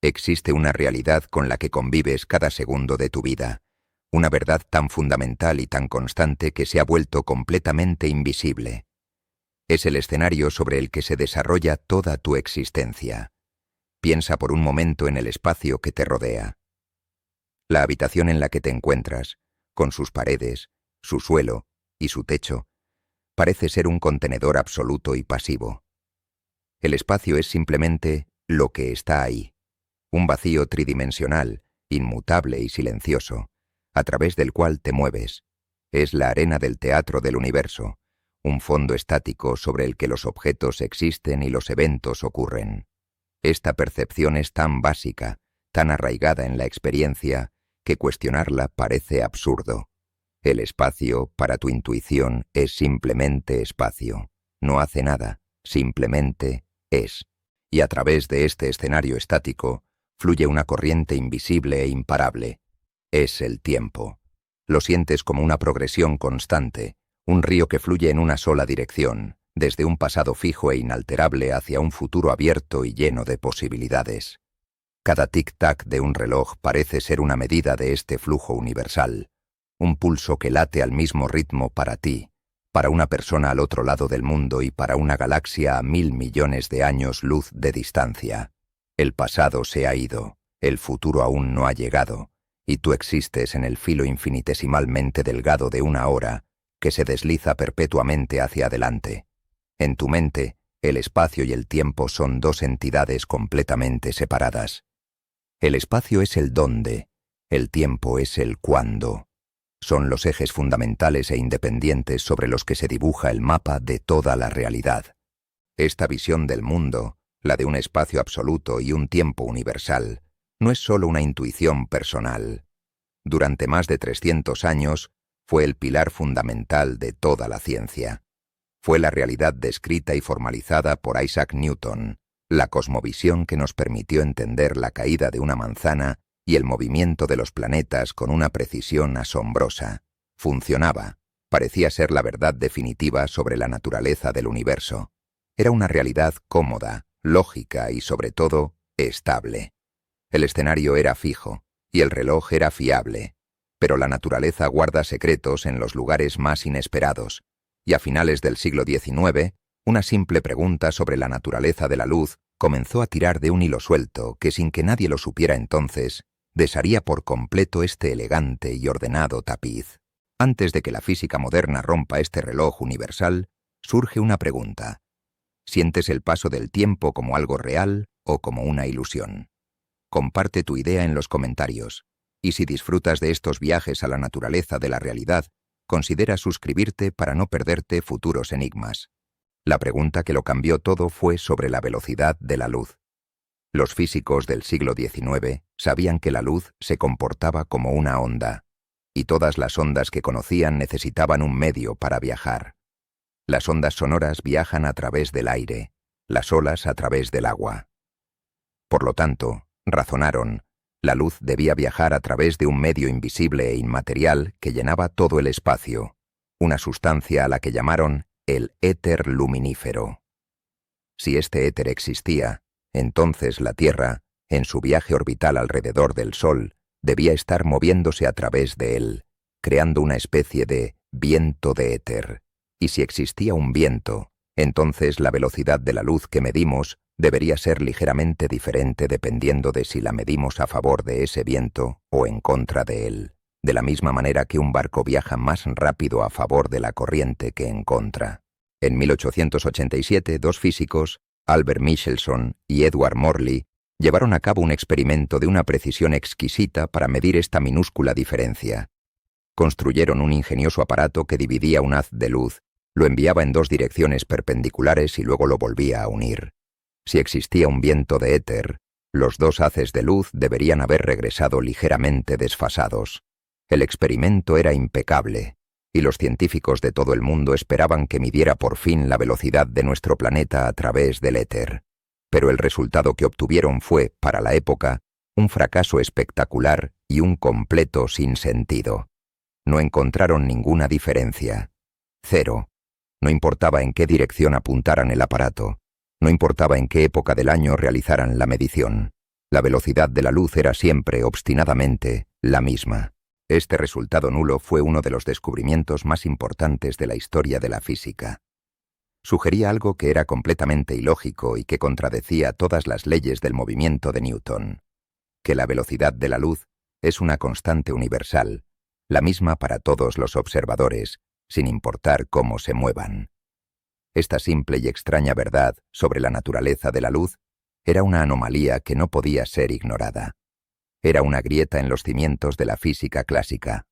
Existe una realidad con la que convives cada segundo de tu vida, una verdad tan fundamental y tan constante que se ha vuelto completamente invisible. Es el escenario sobre el que se desarrolla toda tu existencia. Piensa por un momento en el espacio que te rodea. La habitación en la que te encuentras, con sus paredes, su suelo y su techo, parece ser un contenedor absoluto y pasivo. El espacio es simplemente lo que está ahí, un vacío tridimensional, inmutable y silencioso, a través del cual te mueves. Es la arena del teatro del universo, un fondo estático sobre el que los objetos existen y los eventos ocurren. Esta percepción es tan básica, tan arraigada en la experiencia, que cuestionarla parece absurdo. El espacio, para tu intuición, es simplemente espacio. No hace nada, simplemente es. Y a través de este escenario estático, fluye una corriente invisible e imparable. Es el tiempo. Lo sientes como una progresión constante, un río que fluye en una sola dirección, desde un pasado fijo e inalterable hacia un futuro abierto y lleno de posibilidades. Cada tic-tac de un reloj parece ser una medida de este flujo universal, un pulso que late al mismo ritmo para ti, para una persona al otro lado del mundo y para una galaxia a 1000 millones de años luz de distancia. El pasado se ha ido, el futuro aún no ha llegado, y tú existes en el filo infinitesimalmente delgado de una hora que se desliza perpetuamente hacia adelante. En tu mente, el espacio y el tiempo son dos entidades completamente separadas. El espacio es el dónde, el tiempo es el cuándo. Son los ejes fundamentales e independientes sobre los que se dibuja el mapa de toda la realidad. Esta visión del mundo, la de un espacio absoluto y un tiempo universal, no es solo una intuición personal. Durante más de 300 años, fue el pilar fundamental de toda la ciencia. Fue la realidad descrita y formalizada por Isaac Newton, la cosmovisión que nos permitió entender la caída de una manzana y el movimiento de los planetas con una precisión asombrosa. Funcionaba, parecía ser la verdad definitiva sobre la naturaleza del universo. Era una realidad cómoda, lógica y, sobre todo, estable. El escenario era fijo, y el reloj era fiable, pero la naturaleza guarda secretos en los lugares más inesperados, y a finales del siglo XIX, una simple pregunta sobre la naturaleza de la luz comenzó a tirar de un hilo suelto que, sin que nadie lo supiera entonces, desharía por completo este elegante y ordenado tapiz. Antes de que la física moderna rompa este reloj universal, surge una pregunta. ¿Sientes el paso del tiempo como algo real o como una ilusión? Comparte tu idea en los comentarios, y si disfrutas de estos viajes a la naturaleza de la realidad, considera suscribirte para no perderte futuros enigmas. La pregunta que lo cambió todo fue sobre la velocidad de la luz. Los físicos del siglo XIX sabían que la luz se comportaba como una onda, y todas las ondas que conocían necesitaban un medio para viajar. Las ondas sonoras viajan a través del aire, las olas a través del agua. Por lo tanto, razonaron, la luz debía viajar a través de un medio invisible e inmaterial que llenaba todo el espacio, una sustancia a la que llamaron el éter luminífero. Si este éter existía, entonces la Tierra, en su viaje orbital alrededor del Sol, debía estar moviéndose a través de él, creando una especie de viento de éter. Y si existía un viento, entonces la velocidad de la luz que medimos debería ser ligeramente diferente dependiendo de si la medimos a favor de ese viento o en contra de él, de la misma manera que un barco viaja más rápido a favor de la corriente que en contra. En 1887, dos físicos, Albert Michelson y Edward Morley, llevaron a cabo un experimento de una precisión exquisita para medir esta minúscula diferencia. Construyeron un ingenioso aparato que dividía un haz de luz, lo enviaba en dos direcciones perpendiculares y luego lo volvía a unir. Si existía un viento de éter, los dos haces de luz deberían haber regresado ligeramente desfasados. El experimento era impecable, y los científicos de todo el mundo esperaban que midiera por fin la velocidad de nuestro planeta a través del éter. Pero el resultado que obtuvieron fue, para la época, un fracaso espectacular y un completo sinsentido. No encontraron ninguna diferencia. Cero. No importaba en qué dirección apuntaran el aparato. No importaba en qué época del año realizaran la medición. La velocidad de la luz era siempre, obstinadamente, la misma. Este resultado nulo fue uno de los descubrimientos más importantes de la historia de la física. Sugería algo que era completamente ilógico y que contradecía todas las leyes del movimiento de Newton: que la velocidad de la luz es una constante universal, la misma para todos los observadores, sin importar cómo se muevan. Esta simple y extraña verdad sobre la naturaleza de la luz era una anomalía que no podía ser ignorada. Era una grieta en los cimientos de la física clásica.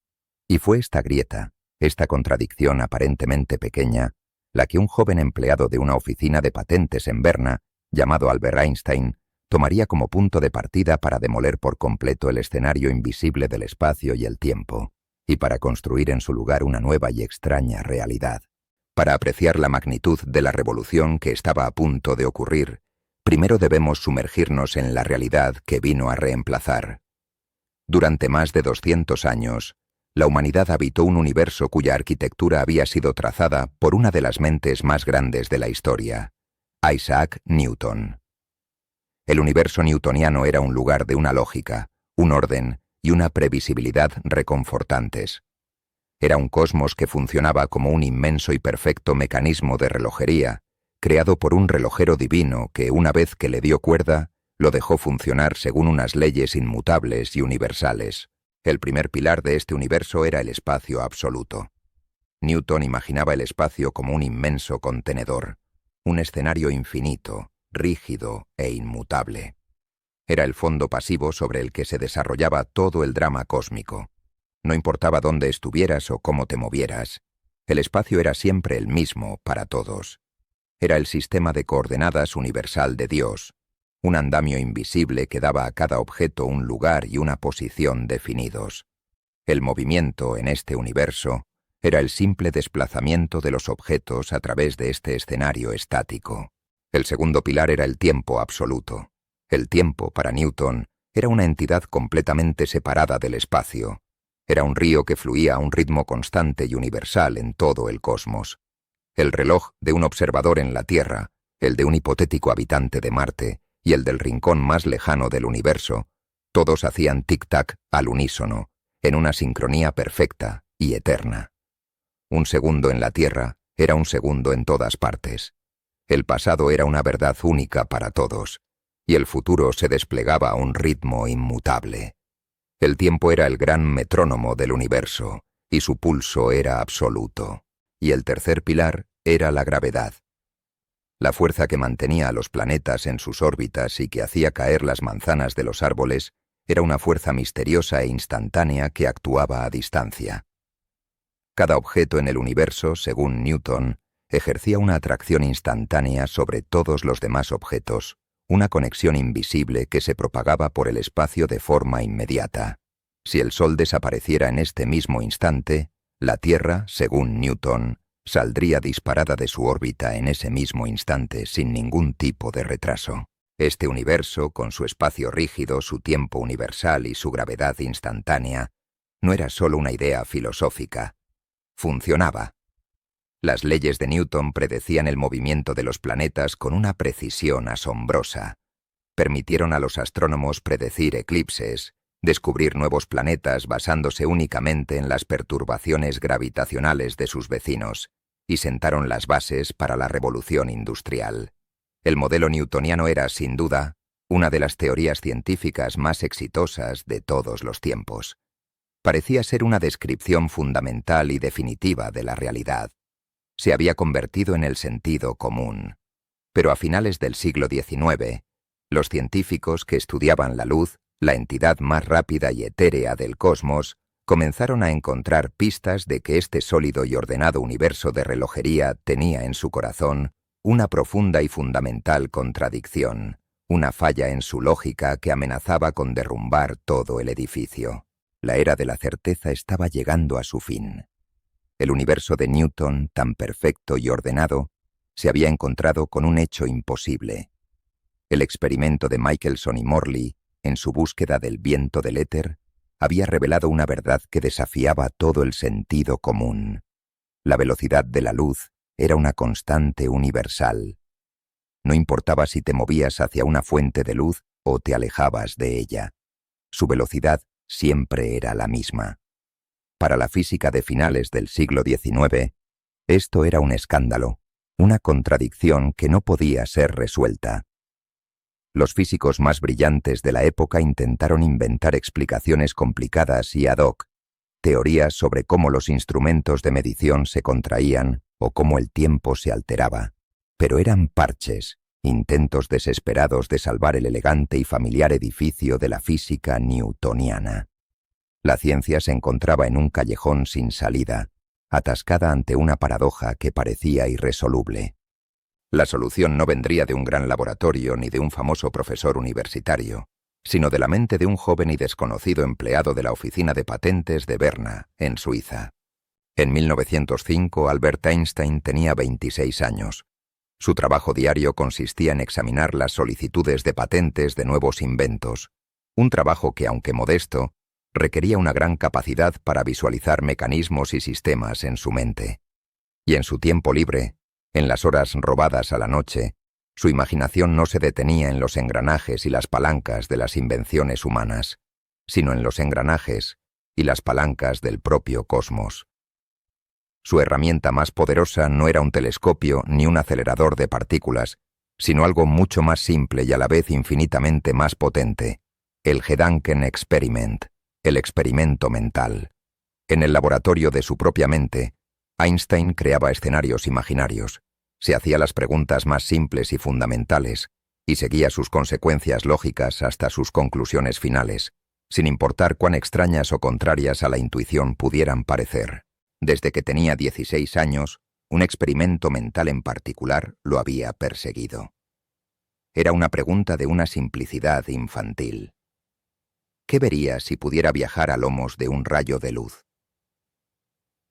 Y fue esta grieta, esta contradicción aparentemente pequeña, la que un joven empleado de una oficina de patentes en Berna, llamado Albert Einstein, tomaría como punto de partida para demoler por completo el escenario invisible del espacio y el tiempo, y para construir en su lugar una nueva y extraña realidad. Para apreciar la magnitud de la revolución que estaba a punto de ocurrir, primero debemos sumergirnos en la realidad que vino a reemplazar. Durante más de 200 años, la humanidad habitó un universo cuya arquitectura había sido trazada por una de las mentes más grandes de la historia, Isaac Newton. El universo newtoniano era un lugar de una lógica, un orden y una previsibilidad reconfortantes. Era un cosmos que funcionaba como un inmenso y perfecto mecanismo de relojería, creado por un relojero divino que, una vez que le dio cuerda, lo dejó funcionar según unas leyes inmutables y universales. El primer pilar de este universo era el espacio absoluto. Newton imaginaba el espacio como un inmenso contenedor, un escenario infinito, rígido e inmutable. Era el fondo pasivo sobre el que se desarrollaba todo el drama cósmico. No importaba dónde estuvieras o cómo te movieras, el espacio era siempre el mismo para todos. Era el sistema de coordenadas universal de Dios, un andamio invisible que daba a cada objeto un lugar y una posición definidos. El movimiento en este universo era el simple desplazamiento de los objetos a través de este escenario estático. El segundo pilar era el tiempo absoluto. El tiempo, para Newton, era una entidad completamente separada del espacio. Era un río que fluía a un ritmo constante y universal en todo el cosmos. El reloj de un observador en la Tierra, el de un hipotético habitante de Marte y el del rincón más lejano del universo, todos hacían tic-tac al unísono, en una sincronía perfecta y eterna. Un segundo en la Tierra era un segundo en todas partes. El pasado era una verdad única para todos, y el futuro se desplegaba a un ritmo inmutable. El tiempo era el gran metrónomo del universo, y su pulso era absoluto. Y el tercer pilar era la gravedad. La fuerza que mantenía a los planetas en sus órbitas y que hacía caer las manzanas de los árboles era una fuerza misteriosa e instantánea que actuaba a distancia. Cada objeto en el universo, según Newton, ejercía una atracción instantánea sobre todos los demás objetos, una conexión invisible que se propagaba por el espacio de forma inmediata. Si el Sol desapareciera en este mismo instante, la Tierra, según Newton, saldría disparada de su órbita en ese mismo instante sin ningún tipo de retraso. Este universo, con su espacio rígido, su tiempo universal y su gravedad instantánea, no era solo una idea filosófica. Funcionaba. Las leyes de Newton predecían el movimiento de los planetas con una precisión asombrosa. Permitieron a los astrónomos predecir eclipses, descubrir nuevos planetas basándose únicamente en las perturbaciones gravitacionales de sus vecinos, y sentaron las bases para la revolución industrial. El modelo newtoniano era, sin duda, una de las teorías científicas más exitosas de todos los tiempos. Parecía ser una descripción fundamental y definitiva de la realidad. Se había convertido en el sentido común. Pero a finales del siglo XIX, los científicos que estudiaban la luz, la entidad más rápida y etérea del cosmos, comenzaron a encontrar pistas de que este sólido y ordenado universo de relojería tenía en su corazón una profunda y fundamental contradicción, una falla en su lógica que amenazaba con derrumbar todo el edificio. La era de la certeza estaba llegando a su fin. El universo de Newton, tan perfecto y ordenado, se había encontrado con un hecho imposible. El experimento de Michelson y Morley, en su búsqueda del viento del éter, había revelado una verdad que desafiaba todo el sentido común. La velocidad de la luz era una constante universal. No importaba si te movías hacia una fuente de luz o te alejabas de ella. Su velocidad siempre era la misma. Para la física de finales del siglo XIX, esto era un escándalo, una contradicción que no podía ser resuelta. Los físicos más brillantes de la época intentaron inventar explicaciones complicadas y ad hoc, teorías sobre cómo los instrumentos de medición se contraían o cómo el tiempo se alteraba, pero eran parches, intentos desesperados de salvar el elegante y familiar edificio de la física newtoniana. La ciencia se encontraba en un callejón sin salida, atascada ante una paradoja que parecía irresoluble. La solución no vendría de un gran laboratorio ni de un famoso profesor universitario, sino de la mente de un joven y desconocido empleado de la oficina de patentes de Berna, en Suiza. En 1905, Albert Einstein tenía 26 años. Su trabajo diario consistía en examinar las solicitudes de patentes de nuevos inventos, un trabajo que, aunque modesto, requería una gran capacidad para visualizar mecanismos y sistemas en su mente. Y en su tiempo libre, en las horas robadas a la noche, su imaginación no se detenía en los engranajes y las palancas de las invenciones humanas, sino en los engranajes y las palancas del propio cosmos. Su herramienta más poderosa no era un telescopio ni un acelerador de partículas, sino algo mucho más simple y a la vez infinitamente más potente, el Gedanken Experiment, el experimento mental. En el laboratorio de su propia mente, Einstein creaba escenarios imaginarios, se hacía las preguntas más simples y fundamentales, y seguía sus consecuencias lógicas hasta sus conclusiones finales, sin importar cuán extrañas o contrarias a la intuición pudieran parecer. Desde que tenía 16 años, un experimento mental en particular lo había perseguido. Era una pregunta de una simplicidad infantil. ¿Qué vería si pudiera viajar a lomos de un rayo de luz?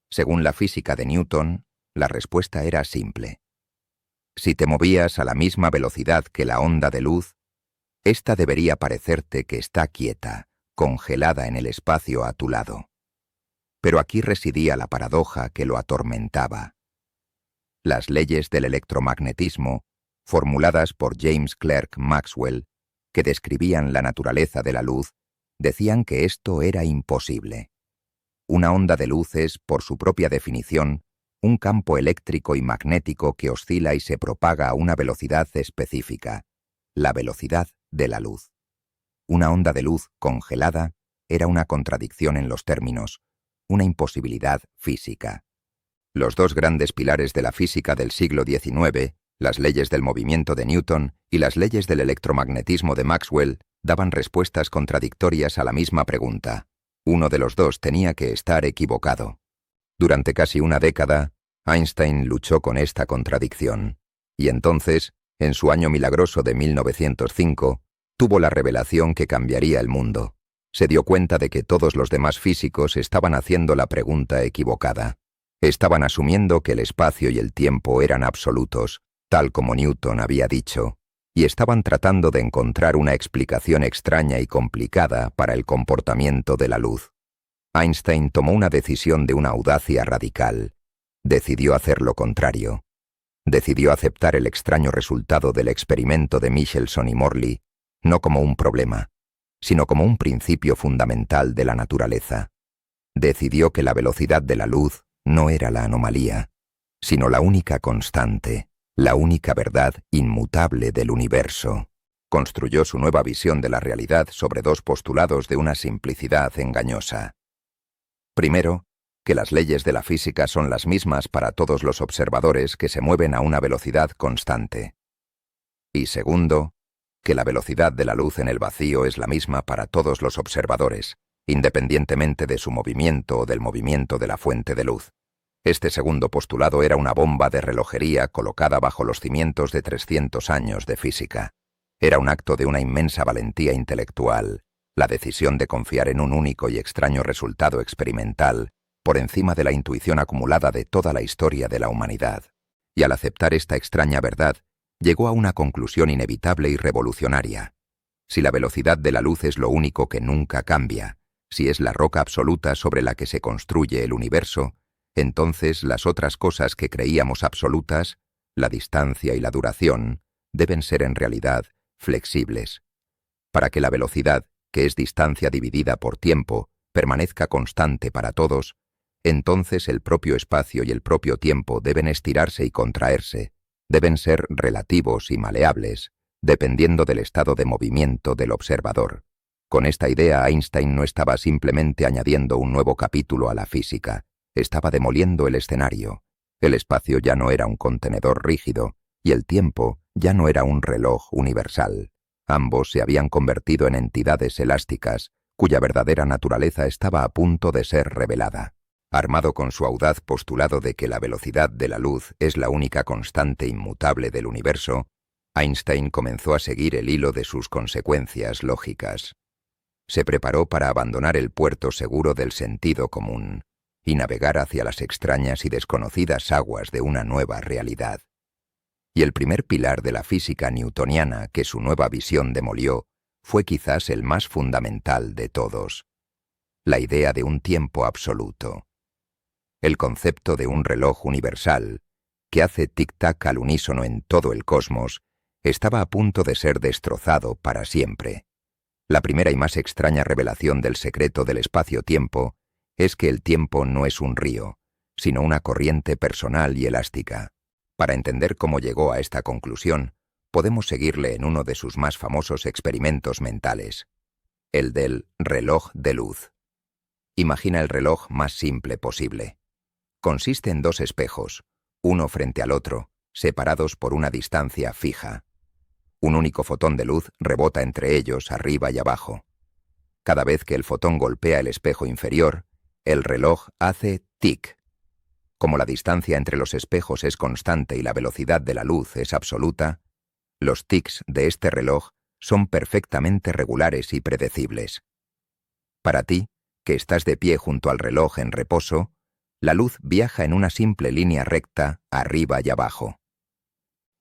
Según la física de Newton, la respuesta era simple. Si te movías a la misma velocidad que la onda de luz, ésta debería parecerte que está quieta, congelada en el espacio a tu lado. Pero aquí residía la paradoja que lo atormentaba. Las leyes del electromagnetismo, formuladas por James Clerk Maxwell, que describían la naturaleza de la luz, decían que esto era imposible. Una onda de luz es, por su propia definición, un campo eléctrico y magnético que oscila y se propaga a una velocidad específica, la velocidad de la luz. Una onda de luz congelada era una contradicción en los términos, una imposibilidad física. Los dos grandes pilares de la física del siglo XIX, las leyes del movimiento de Newton y las leyes del electromagnetismo de Maxwell, daban respuestas contradictorias a la misma pregunta. Uno de los dos tenía que estar equivocado. Durante casi una década, Einstein luchó con esta contradicción, y entonces, en su año milagroso de 1905, tuvo la revelación que cambiaría el mundo. Se dio cuenta de que todos los demás físicos estaban haciendo la pregunta equivocada. Estaban asumiendo que el espacio y el tiempo eran absolutos, tal como Newton había dicho, y estaban tratando de encontrar una explicación extraña y complicada para el comportamiento de la luz. Einstein tomó una decisión de una audacia radical. Decidió hacer lo contrario. Decidió aceptar el extraño resultado del experimento de Michelson y Morley, no como un problema, sino como un principio fundamental de la naturaleza. Decidió que la velocidad de la luz no era la anomalía, sino la única constante, la única verdad inmutable del universo. Construyó su nueva visión de la realidad sobre dos postulados de una simplicidad engañosa. Primero, que las leyes de la física son las mismas para todos los observadores que se mueven a una velocidad constante. Y segundo, que la velocidad de la luz en el vacío es la misma para todos los observadores, independientemente de su movimiento o del movimiento de la fuente de luz. Este segundo postulado era una bomba de relojería colocada bajo los cimientos de 300 años de física. Era un acto de una inmensa valentía intelectual, la decisión de confiar en un único y extraño resultado experimental por encima de la intuición acumulada de toda la historia de la humanidad. Y al aceptar esta extraña verdad, llegó a una conclusión inevitable y revolucionaria. Si la velocidad de la luz es lo único que nunca cambia, si es la roca absoluta sobre la que se construye el universo, entonces las otras cosas que creíamos absolutas, la distancia y la duración, deben ser en realidad flexibles. Para que la velocidad, que es distancia dividida por tiempo, permanezca constante para todos, entonces el propio espacio y el propio tiempo deben estirarse y contraerse, deben ser relativos y maleables, dependiendo del estado de movimiento del observador. Con esta idea, Einstein no estaba simplemente añadiendo un nuevo capítulo a la física, estaba demoliendo el escenario. El espacio ya no era un contenedor rígido, y el tiempo ya no era un reloj universal. Ambos se habían convertido en entidades elásticas, cuya verdadera naturaleza estaba a punto de ser revelada. Armado con su audaz postulado de que la velocidad de la luz es la única constante inmutable del universo, Einstein comenzó a seguir el hilo de sus consecuencias lógicas. Se preparó para abandonar el puerto seguro del sentido común y navegar hacia las extrañas y desconocidas aguas de una nueva realidad. Y el primer pilar de la física newtoniana que su nueva visión demolió fue quizás el más fundamental de todos: la idea de un tiempo absoluto. El concepto de un reloj universal, que hace tic-tac al unísono en todo el cosmos, estaba a punto de ser destrozado para siempre. La primera y más extraña revelación del secreto del espacio-tiempo es que el tiempo no es un río, sino una corriente personal y elástica. Para entender cómo llegó a esta conclusión, podemos seguirle en uno de sus más famosos experimentos mentales, el del reloj de luz. Imagina el reloj más simple posible. Consiste en dos espejos, uno frente al otro, separados por una distancia fija. Un único fotón de luz rebota entre ellos arriba y abajo. Cada vez que el fotón golpea el espejo inferior, el reloj hace tic. Como la distancia entre los espejos es constante y la velocidad de la luz es absoluta, los tics de este reloj son perfectamente regulares y predecibles. Para ti, que estás de pie junto al reloj en reposo, la luz viaja en una simple línea recta arriba y abajo.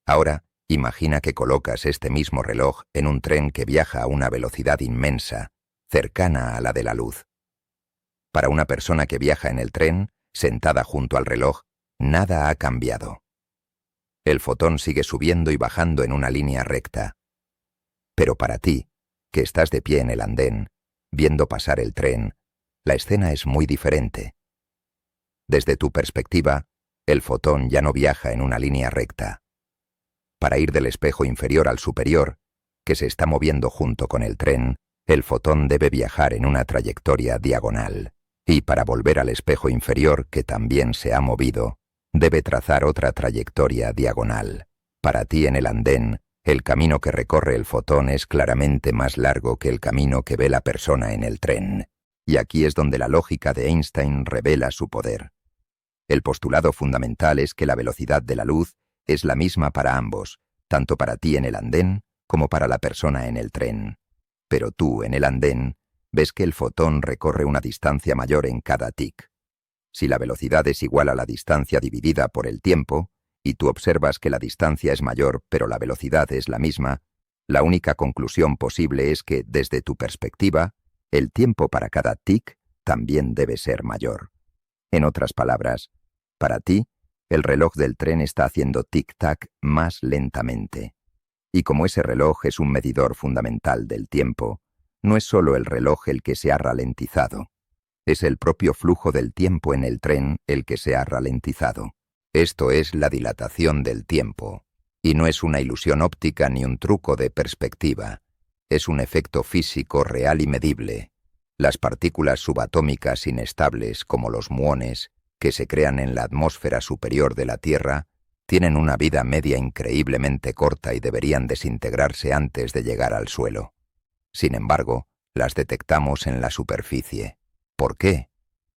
Ahora, imagina que colocas este mismo reloj en un tren que viaja a una velocidad inmensa, cercana a la de la luz. Para una persona que viaja en el tren, sentada junto al reloj, nada ha cambiado. El fotón sigue subiendo y bajando en una línea recta. Pero para ti, que estás de pie en el andén, viendo pasar el tren, la escena es muy diferente. Desde tu perspectiva, el fotón ya no viaja en una línea recta. Para ir del espejo inferior al superior, que se está moviendo junto con el tren, el fotón debe viajar en una trayectoria diagonal. Y para volver al espejo inferior, que también se ha movido, debe trazar otra trayectoria diagonal. Para ti en el andén, el camino que recorre el fotón es claramente más largo que el camino que ve la persona en el tren. Y aquí es donde la lógica de Einstein revela su poder. El postulado fundamental es que la velocidad de la luz es la misma para ambos, tanto para ti en el andén como para la persona en el tren. Pero tú, en el andén, ves que el fotón recorre una distancia mayor en cada tic. Si la velocidad es igual a la distancia dividida por el tiempo, y tú observas que la distancia es mayor pero la velocidad es la misma, la única conclusión posible es que, desde tu perspectiva, el tiempo para cada tic también debe ser mayor. En otras palabras, para ti, el reloj del tren está haciendo tic-tac más lentamente. Y como ese reloj es un medidor fundamental del tiempo, no es solo el reloj el que se ha ralentizado. Es el propio flujo del tiempo en el tren el que se ha ralentizado. Esto es la dilatación del tiempo. Y no es una ilusión óptica ni un truco de perspectiva. Es un efecto físico real y medible. Las partículas subatómicas inestables, como los muones, que se crean en la atmósfera superior de la Tierra, tienen una vida media increíblemente corta y deberían desintegrarse antes de llegar al suelo. Sin embargo, las detectamos en la superficie. ¿Por qué?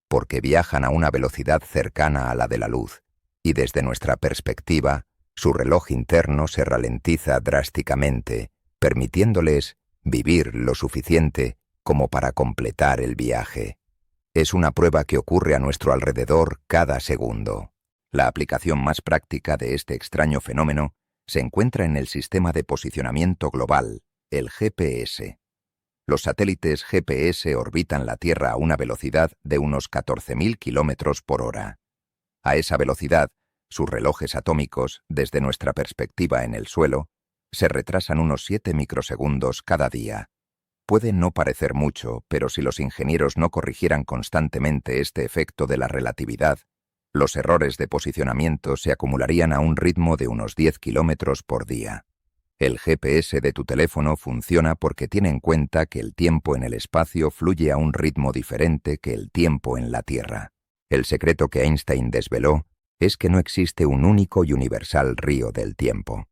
Porque viajan a una velocidad cercana a la de la luz, y desde nuestra perspectiva, su reloj interno se ralentiza drásticamente, permitiéndoles vivir lo suficiente como para completar el viaje. Es una prueba que ocurre a nuestro alrededor cada segundo. La aplicación más práctica de este extraño fenómeno se encuentra en el sistema de posicionamiento global, el GPS. Los satélites GPS orbitan la Tierra a una velocidad de unos 14.000 kilómetros por hora. A esa velocidad, sus relojes atómicos, desde nuestra perspectiva en el suelo, se retrasan unos 7 microsegundos cada día. Puede no parecer mucho, pero si los ingenieros no corrigieran constantemente este efecto de la relatividad, los errores de posicionamiento se acumularían a un ritmo de unos 10 kilómetros por día. El GPS de tu teléfono funciona porque tiene en cuenta que el tiempo en el espacio fluye a un ritmo diferente que el tiempo en la Tierra. El secreto que Einstein desveló es que no existe un único y universal río del tiempo.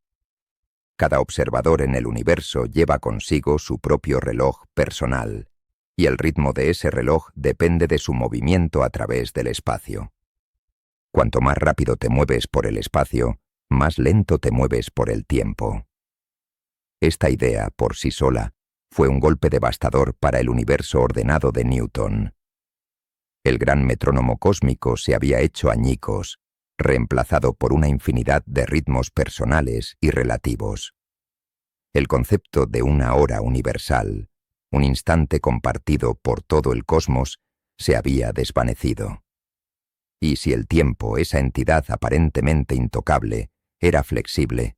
Cada observador en el universo lleva consigo su propio reloj personal, y el ritmo de ese reloj depende de su movimiento a través del espacio. Cuanto más rápido te mueves por el espacio, más lento te mueves por el tiempo. Esta idea, por sí sola, fue un golpe devastador para el universo ordenado de Newton. El gran metrónomo cósmico se había hecho añicos, reemplazado por una infinidad de ritmos personales y relativos. El concepto de una hora universal, un instante compartido por todo el cosmos, se había desvanecido. Y si el tiempo, esa entidad aparentemente intocable, era flexible,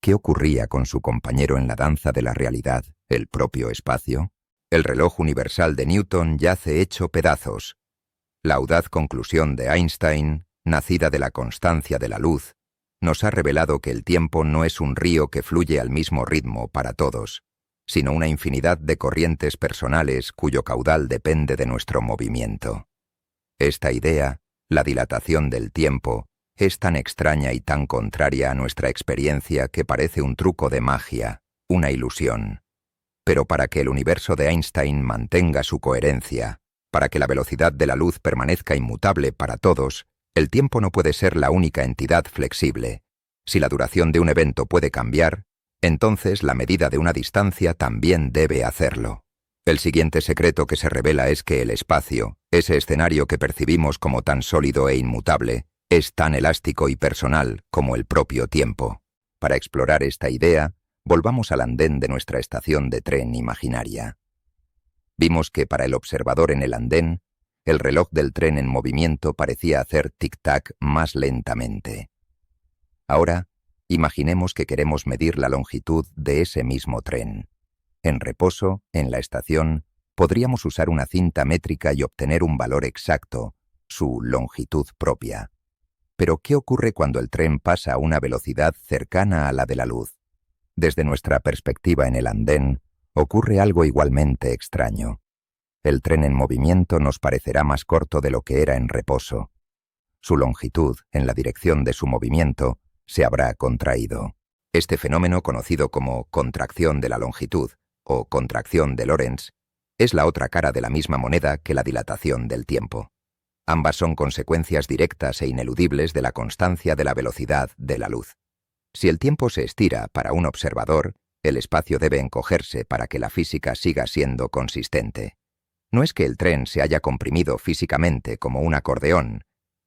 ¿qué ocurría con su compañero en la danza de la realidad, el propio espacio? El reloj universal de Newton yace hecho pedazos. La audaz conclusión de Einstein, nacida de la constancia de la luz, nos ha revelado que el tiempo no es un río que fluye al mismo ritmo para todos, sino una infinidad de corrientes personales cuyo caudal depende de nuestro movimiento. Esta idea, la dilatación del tiempo, es tan extraña y tan contraria a nuestra experiencia que parece un truco de magia, una ilusión. Pero para que el universo de Einstein mantenga su coherencia, para que la velocidad de la luz permanezca inmutable para todos, el tiempo no puede ser la única entidad flexible. Si la duración de un evento puede cambiar, entonces la medida de una distancia también debe hacerlo. El siguiente secreto que se revela es que el espacio, ese escenario que percibimos como tan sólido e inmutable, es tan elástico y personal como el propio tiempo. Para explorar esta idea, volvamos al andén de nuestra estación de tren imaginaria. Vimos que para el observador en el andén, el reloj del tren en movimiento parecía hacer tic-tac más lentamente. Ahora, imaginemos que queremos medir la longitud de ese mismo tren. En reposo, en la estación, podríamos usar una cinta métrica y obtener un valor exacto, su longitud propia. Pero, ¿qué ocurre cuando el tren pasa a una velocidad cercana a la de la luz? Desde nuestra perspectiva en el andén, ocurre algo igualmente extraño. El tren en movimiento nos parecerá más corto de lo que era en reposo. Su longitud, en la dirección de su movimiento, se habrá contraído. Este fenómeno, conocido como contracción de la longitud o contracción de Lorentz, es la otra cara de la misma moneda que la dilatación del tiempo. Ambas son consecuencias directas e ineludibles de la constancia de la velocidad de la luz. Si el tiempo se estira para un observador, el espacio debe encogerse para que la física siga siendo consistente. No es que el tren se haya comprimido físicamente como un acordeón,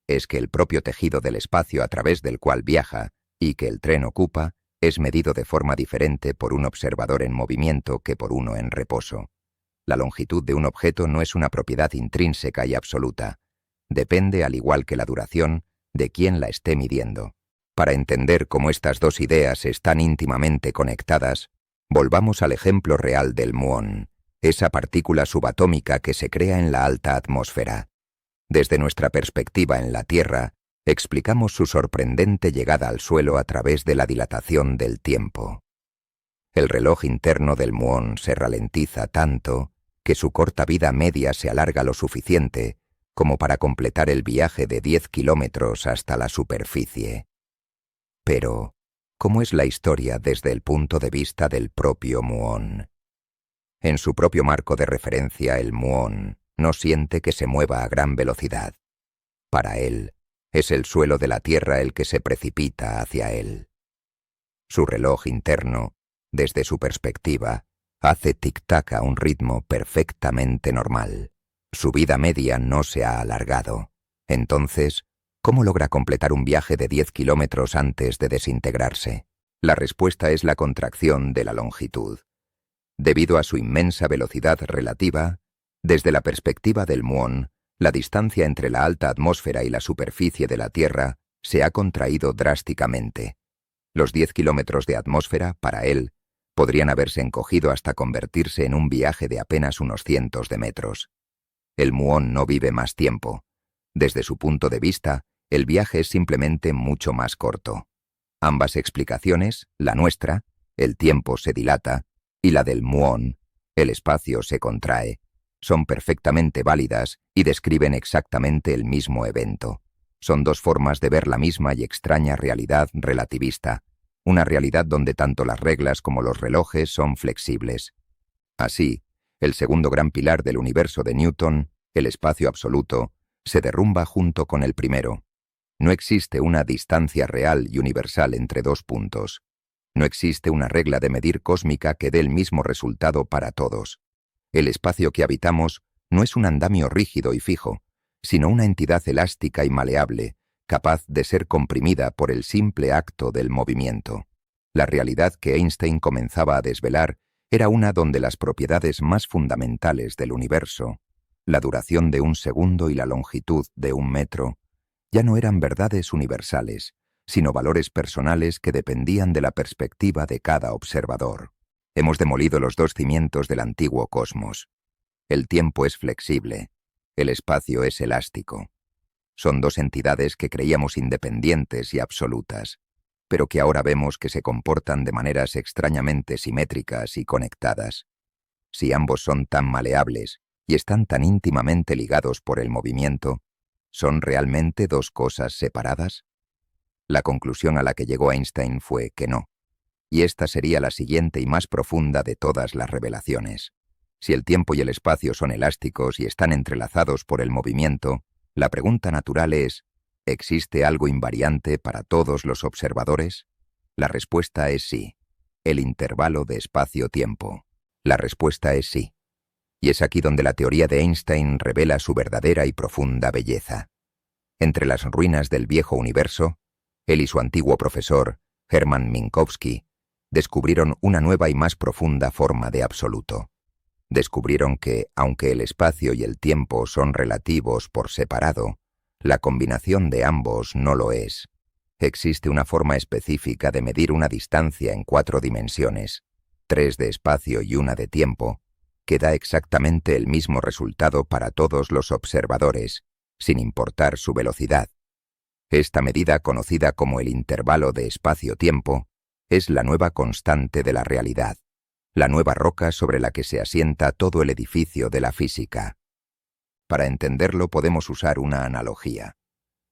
es que el propio tejido del espacio a través del cual viaja y que el tren ocupa es medido de forma diferente por un observador en movimiento que por uno en reposo. La longitud de un objeto no es una propiedad intrínseca y absoluta. Depende, al igual que la duración, de quién la esté midiendo. Para entender cómo estas dos ideas están íntimamente conectadas, volvamos al ejemplo real del muón, esa partícula subatómica que se crea en la alta atmósfera. Desde nuestra perspectiva en la Tierra, explicamos su sorprendente llegada al suelo a través de la dilatación del tiempo. El reloj interno del muón se ralentiza tanto que su corta vida media se alarga lo suficiente como para completar el viaje de 10 kilómetros hasta la superficie. Pero, ¿cómo es la historia desde el punto de vista del propio muón? En su propio marco de referencia, el muón no siente que se mueva a gran velocidad. Para él, es el suelo de la Tierra el que se precipita hacia él. Su reloj interno, desde su perspectiva, hace tic-tac a un ritmo perfectamente normal. Su vida media no se ha alargado. Entonces, ¿cómo logra completar un viaje de 10 kilómetros antes de desintegrarse? La respuesta es la contracción de la longitud. Debido a su inmensa velocidad relativa, desde la perspectiva del muón, la distancia entre la alta atmósfera y la superficie de la Tierra se ha contraído drásticamente. Los 10 kilómetros de atmósfera, para él, Podrían haberse encogido hasta convertirse en un viaje de apenas unos cientos de metros. El muón no vive más tiempo. Desde su punto de vista, el viaje es simplemente mucho más corto. Ambas explicaciones, la nuestra, el tiempo se dilata, y la del muón, el espacio se contrae, son perfectamente válidas y describen exactamente el mismo evento. Son dos formas de ver la misma y extraña realidad relativista, una realidad donde tanto las reglas como los relojes son flexibles. Así, el segundo gran pilar del universo de Newton, el espacio absoluto, se derrumba junto con el primero. No existe una distancia real y universal entre dos puntos. No existe una regla de medir cósmica que dé el mismo resultado para todos. El espacio que habitamos no es un andamio rígido y fijo, sino una entidad elástica y maleable, capaz de ser comprimida por el simple acto del movimiento. La realidad que Einstein comenzaba a desvelar era una donde las propiedades más fundamentales del universo, la duración de un segundo y la longitud de un metro, ya no eran verdades universales, sino valores personales que dependían de la perspectiva de cada observador. Hemos demolido los dos cimientos del antiguo cosmos. El tiempo es flexible, el espacio es elástico. Son dos entidades que creíamos independientes y absolutas, pero que ahora vemos que se comportan de maneras extrañamente simétricas y conectadas. Si ambos son tan maleables y están tan íntimamente ligados por el movimiento, ¿son realmente dos cosas separadas? La conclusión a la que llegó Einstein fue que no, y esta sería la siguiente y más profunda de todas las revelaciones. Si el tiempo y el espacio son elásticos y están entrelazados por el movimiento, la pregunta natural es, ¿existe algo invariante para todos los observadores? La respuesta es sí. El intervalo de espacio-tiempo. La respuesta es sí. Y es aquí donde la teoría de Einstein revela su verdadera y profunda belleza. Entre las ruinas del viejo universo, él y su antiguo profesor, Hermann Minkowski, descubrieron una nueva y más profunda forma de absoluto. Descubrieron que, aunque el espacio y el tiempo son relativos por separado, la combinación de ambos no lo es. Existe una forma específica de medir una distancia en 4 dimensiones, 3 de espacio y 1 de tiempo, que da exactamente el mismo resultado para todos los observadores, sin importar su velocidad. Esta medida, conocida como el intervalo de espacio-tiempo, es la nueva constante de la realidad, la nueva roca sobre la que se asienta todo el edificio de la física. Para entenderlo podemos usar una analogía.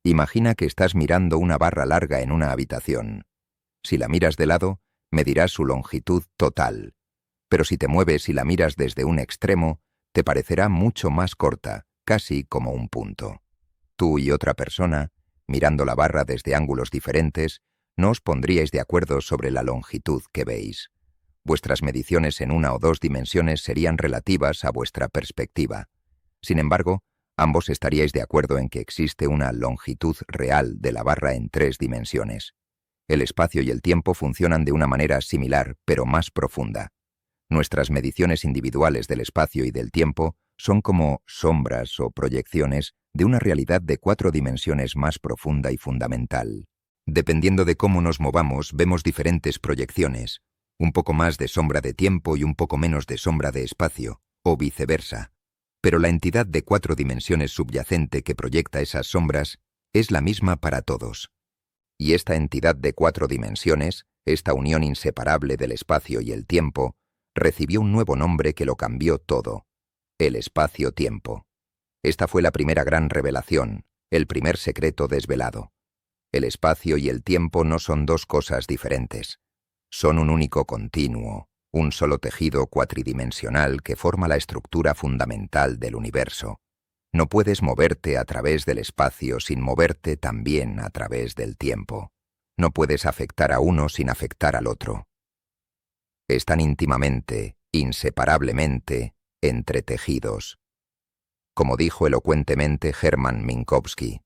Imagina que estás mirando una barra larga en una habitación. Si la miras de lado, medirás su longitud total. Pero si te mueves y la miras desde un extremo, te parecerá mucho más corta, casi como un punto. Tú y otra persona, mirando la barra desde ángulos diferentes, no os pondríais de acuerdo sobre la longitud que veis. Vuestras mediciones en 1 o 2 dimensiones serían relativas a vuestra perspectiva. Sin embargo, ambos estaríais de acuerdo en que existe una longitud real de la barra en 3 dimensiones. El espacio y el tiempo funcionan de una manera similar, pero más profunda. Nuestras mediciones individuales del espacio y del tiempo son como sombras o proyecciones de una realidad de 4 dimensiones más profunda y fundamental. Dependiendo de cómo nos movamos, vemos diferentes proyecciones, un poco más de sombra de tiempo y un poco menos de sombra de espacio, o viceversa. Pero la entidad de 4 dimensiones subyacente que proyecta esas sombras es la misma para todos. Y esta entidad de 4 dimensiones, esta unión inseparable del espacio y el tiempo, recibió un nuevo nombre que lo cambió todo: el espacio-tiempo. Esta fue la primera gran revelación, el primer secreto desvelado. El espacio y el tiempo no son dos cosas diferentes. Son un único continuo, un solo tejido cuatridimensional que forma la estructura fundamental del universo. No puedes moverte a través del espacio sin moverte también a través del tiempo. No puedes afectar a uno sin afectar al otro. Están íntimamente, inseparablemente, entretejidos. Como dijo elocuentemente Hermann Minkowski,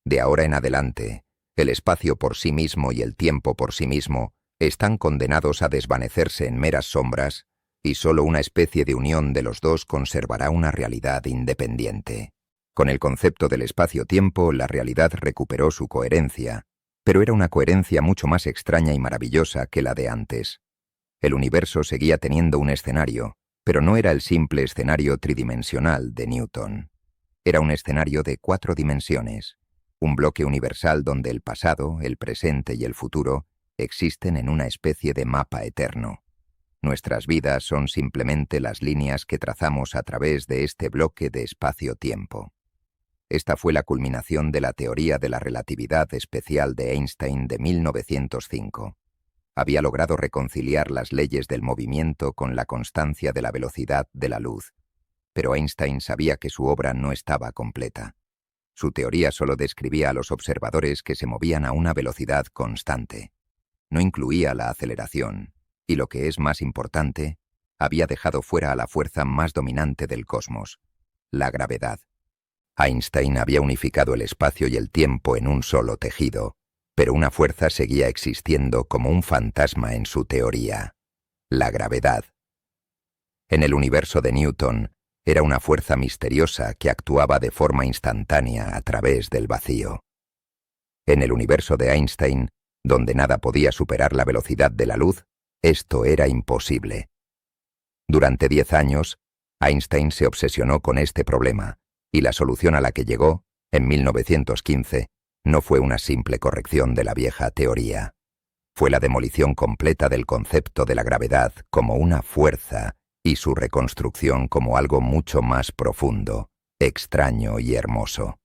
de ahora en adelante, el espacio por sí mismo y el tiempo por sí mismo están condenados a desvanecerse en meras sombras, y solo una especie de unión de los dos conservará una realidad independiente. Con el concepto del espacio-tiempo, la realidad recuperó su coherencia, pero era una coherencia mucho más extraña y maravillosa que la de antes. El universo seguía teniendo un escenario, pero no era el simple escenario tridimensional de Newton. Era un escenario de 4 dimensiones, un bloque universal donde el pasado, el presente y el futuro existen en una especie de mapa eterno. Nuestras vidas son simplemente las líneas que trazamos a través de este bloque de espacio-tiempo. Esta fue la culminación de la teoría de la relatividad especial de Einstein de 1905. Había logrado reconciliar las leyes del movimiento con la constancia de la velocidad de la luz, pero Einstein sabía que su obra no estaba completa. Su teoría solo describía a los observadores que se movían a una velocidad constante. No incluía la aceleración, y lo que es más importante, había dejado fuera a la fuerza más dominante del cosmos, la gravedad. Einstein había unificado el espacio y el tiempo en un solo tejido, pero una fuerza seguía existiendo como un fantasma en su teoría, la gravedad. En el universo de Newton, era una fuerza misteriosa que actuaba de forma instantánea a través del vacío. En el universo de Einstein, donde nada podía superar la velocidad de la luz, esto era imposible. Durante 10 años, Einstein se obsesionó con este problema, y la solución a la que llegó, en 1915, no fue una simple corrección de la vieja teoría. Fue la demolición completa del concepto de la gravedad como una fuerza y su reconstrucción como algo mucho más profundo, extraño y hermoso.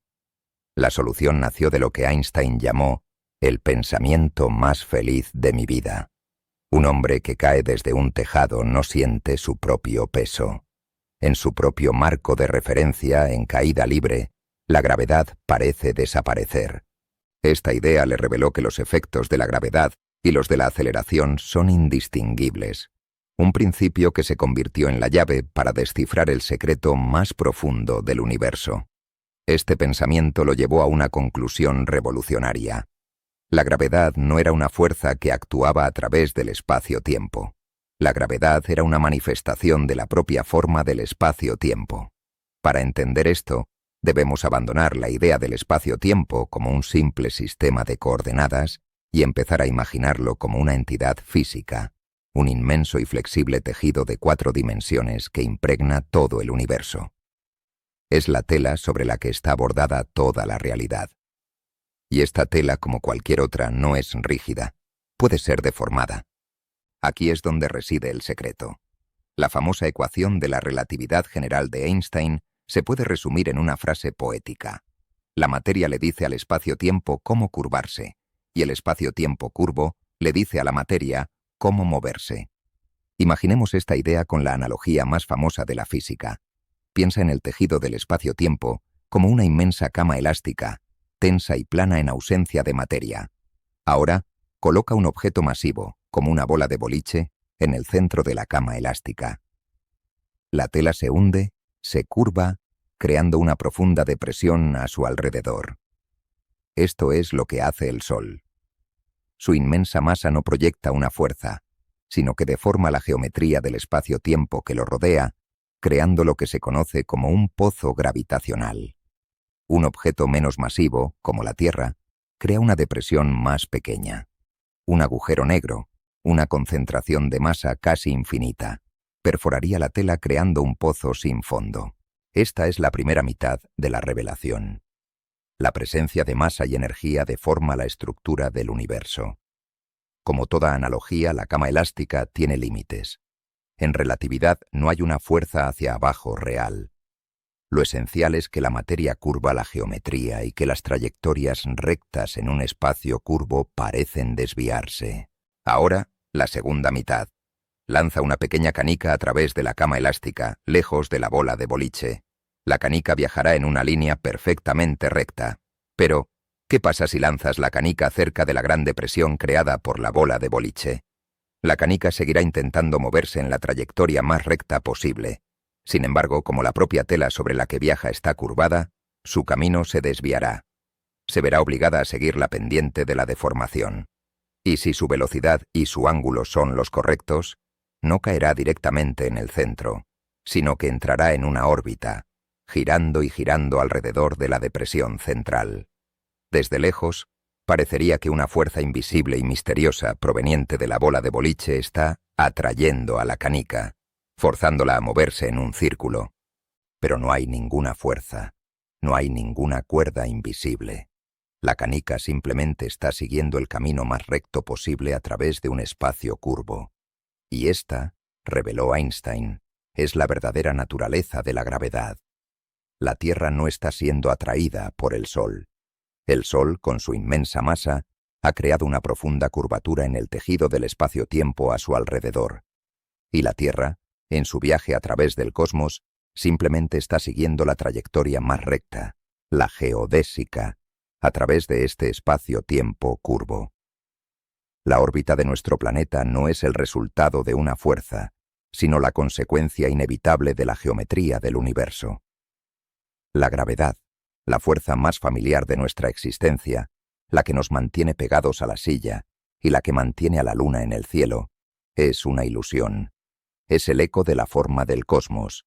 La solución nació de lo que Einstein llamó el pensamiento más feliz de mi vida. Un hombre que cae desde un tejado no siente su propio peso. En su propio marco de referencia, en caída libre, la gravedad parece desaparecer. Esta idea le reveló que los efectos de la gravedad y los de la aceleración son indistinguibles, un principio que se convirtió en la llave para descifrar el secreto más profundo del universo. Este pensamiento lo llevó a una conclusión revolucionaria. La gravedad no era una fuerza que actuaba a través del espacio-tiempo. La gravedad era una manifestación de la propia forma del espacio-tiempo. Para entender esto, debemos abandonar la idea del espacio-tiempo como un simple sistema de coordenadas y empezar a imaginarlo como una entidad física, un inmenso y flexible tejido de 4 dimensiones que impregna todo el universo. Es la tela sobre la que está bordada toda la realidad. Y esta tela, como cualquier otra, no es rígida, puede ser deformada. Aquí es donde reside el secreto. La famosa ecuación de la relatividad general de Einstein se puede resumir en una frase poética. La materia le dice al espacio-tiempo cómo curvarse, y el espacio-tiempo curvo le dice a la materia cómo moverse. Imaginemos esta idea con la analogía más famosa de la física. Piensa en el tejido del espacio-tiempo como una inmensa cama elástica, tensa y plana en ausencia de materia. Ahora, coloca un objeto masivo, como una bola de boliche, en el centro de la cama elástica. La tela se hunde, se curva, creando una profunda depresión a su alrededor. Esto es lo que hace el Sol. Su inmensa masa no proyecta una fuerza, sino que deforma la geometría del espacio-tiempo que lo rodea, creando lo que se conoce como un pozo gravitacional. Un objeto menos masivo, como la Tierra, crea una depresión más pequeña. Un agujero negro, una concentración de masa casi infinita, perforaría la tela creando un pozo sin fondo. Esta es la primera mitad de la revelación. La presencia de masa y energía deforma la estructura del universo. Como toda analogía, la cama elástica tiene límites. En relatividad no hay una fuerza hacia abajo real. Lo esencial es que la materia curva la geometría y que las trayectorias rectas en un espacio curvo parecen desviarse. Ahora, la segunda mitad. Lanza una pequeña canica a través de la cama elástica, lejos de la bola de boliche. La canica viajará en una línea perfectamente recta. Pero, ¿qué pasa si lanzas la canica cerca de la gran depresión creada por la bola de boliche? La canica seguirá intentando moverse en la trayectoria más recta posible. Sin embargo, como la propia tela sobre la que viaja está curvada, su camino se desviará. Se verá obligada a seguir la pendiente de la deformación. Y si su velocidad y su ángulo son los correctos, no caerá directamente en el centro, sino que entrará en una órbita, girando y girando alrededor de la depresión central. Desde lejos, Parecería que una fuerza invisible y misteriosa proveniente de la bola de boliche está atrayendo a la canica, forzándola a moverse en un círculo. Pero no hay ninguna fuerza, no hay ninguna cuerda invisible. La canica simplemente está siguiendo el camino más recto posible a través de un espacio curvo. Y esta, reveló Einstein, es la verdadera naturaleza de la gravedad. La Tierra no está siendo atraída por el Sol. El Sol, con su inmensa masa, ha creado una profunda curvatura en el tejido del espacio-tiempo a su alrededor. Y la Tierra, en su viaje a través del cosmos, simplemente está siguiendo la trayectoria más recta, la geodésica, a través de este espacio-tiempo curvo. La órbita de nuestro planeta no es el resultado de una fuerza, sino la consecuencia inevitable de la geometría del universo. La gravedad, la fuerza más familiar de nuestra existencia, la que nos mantiene pegados a la silla y la que mantiene a la luna en el cielo, es una ilusión. Es el eco de la forma del cosmos.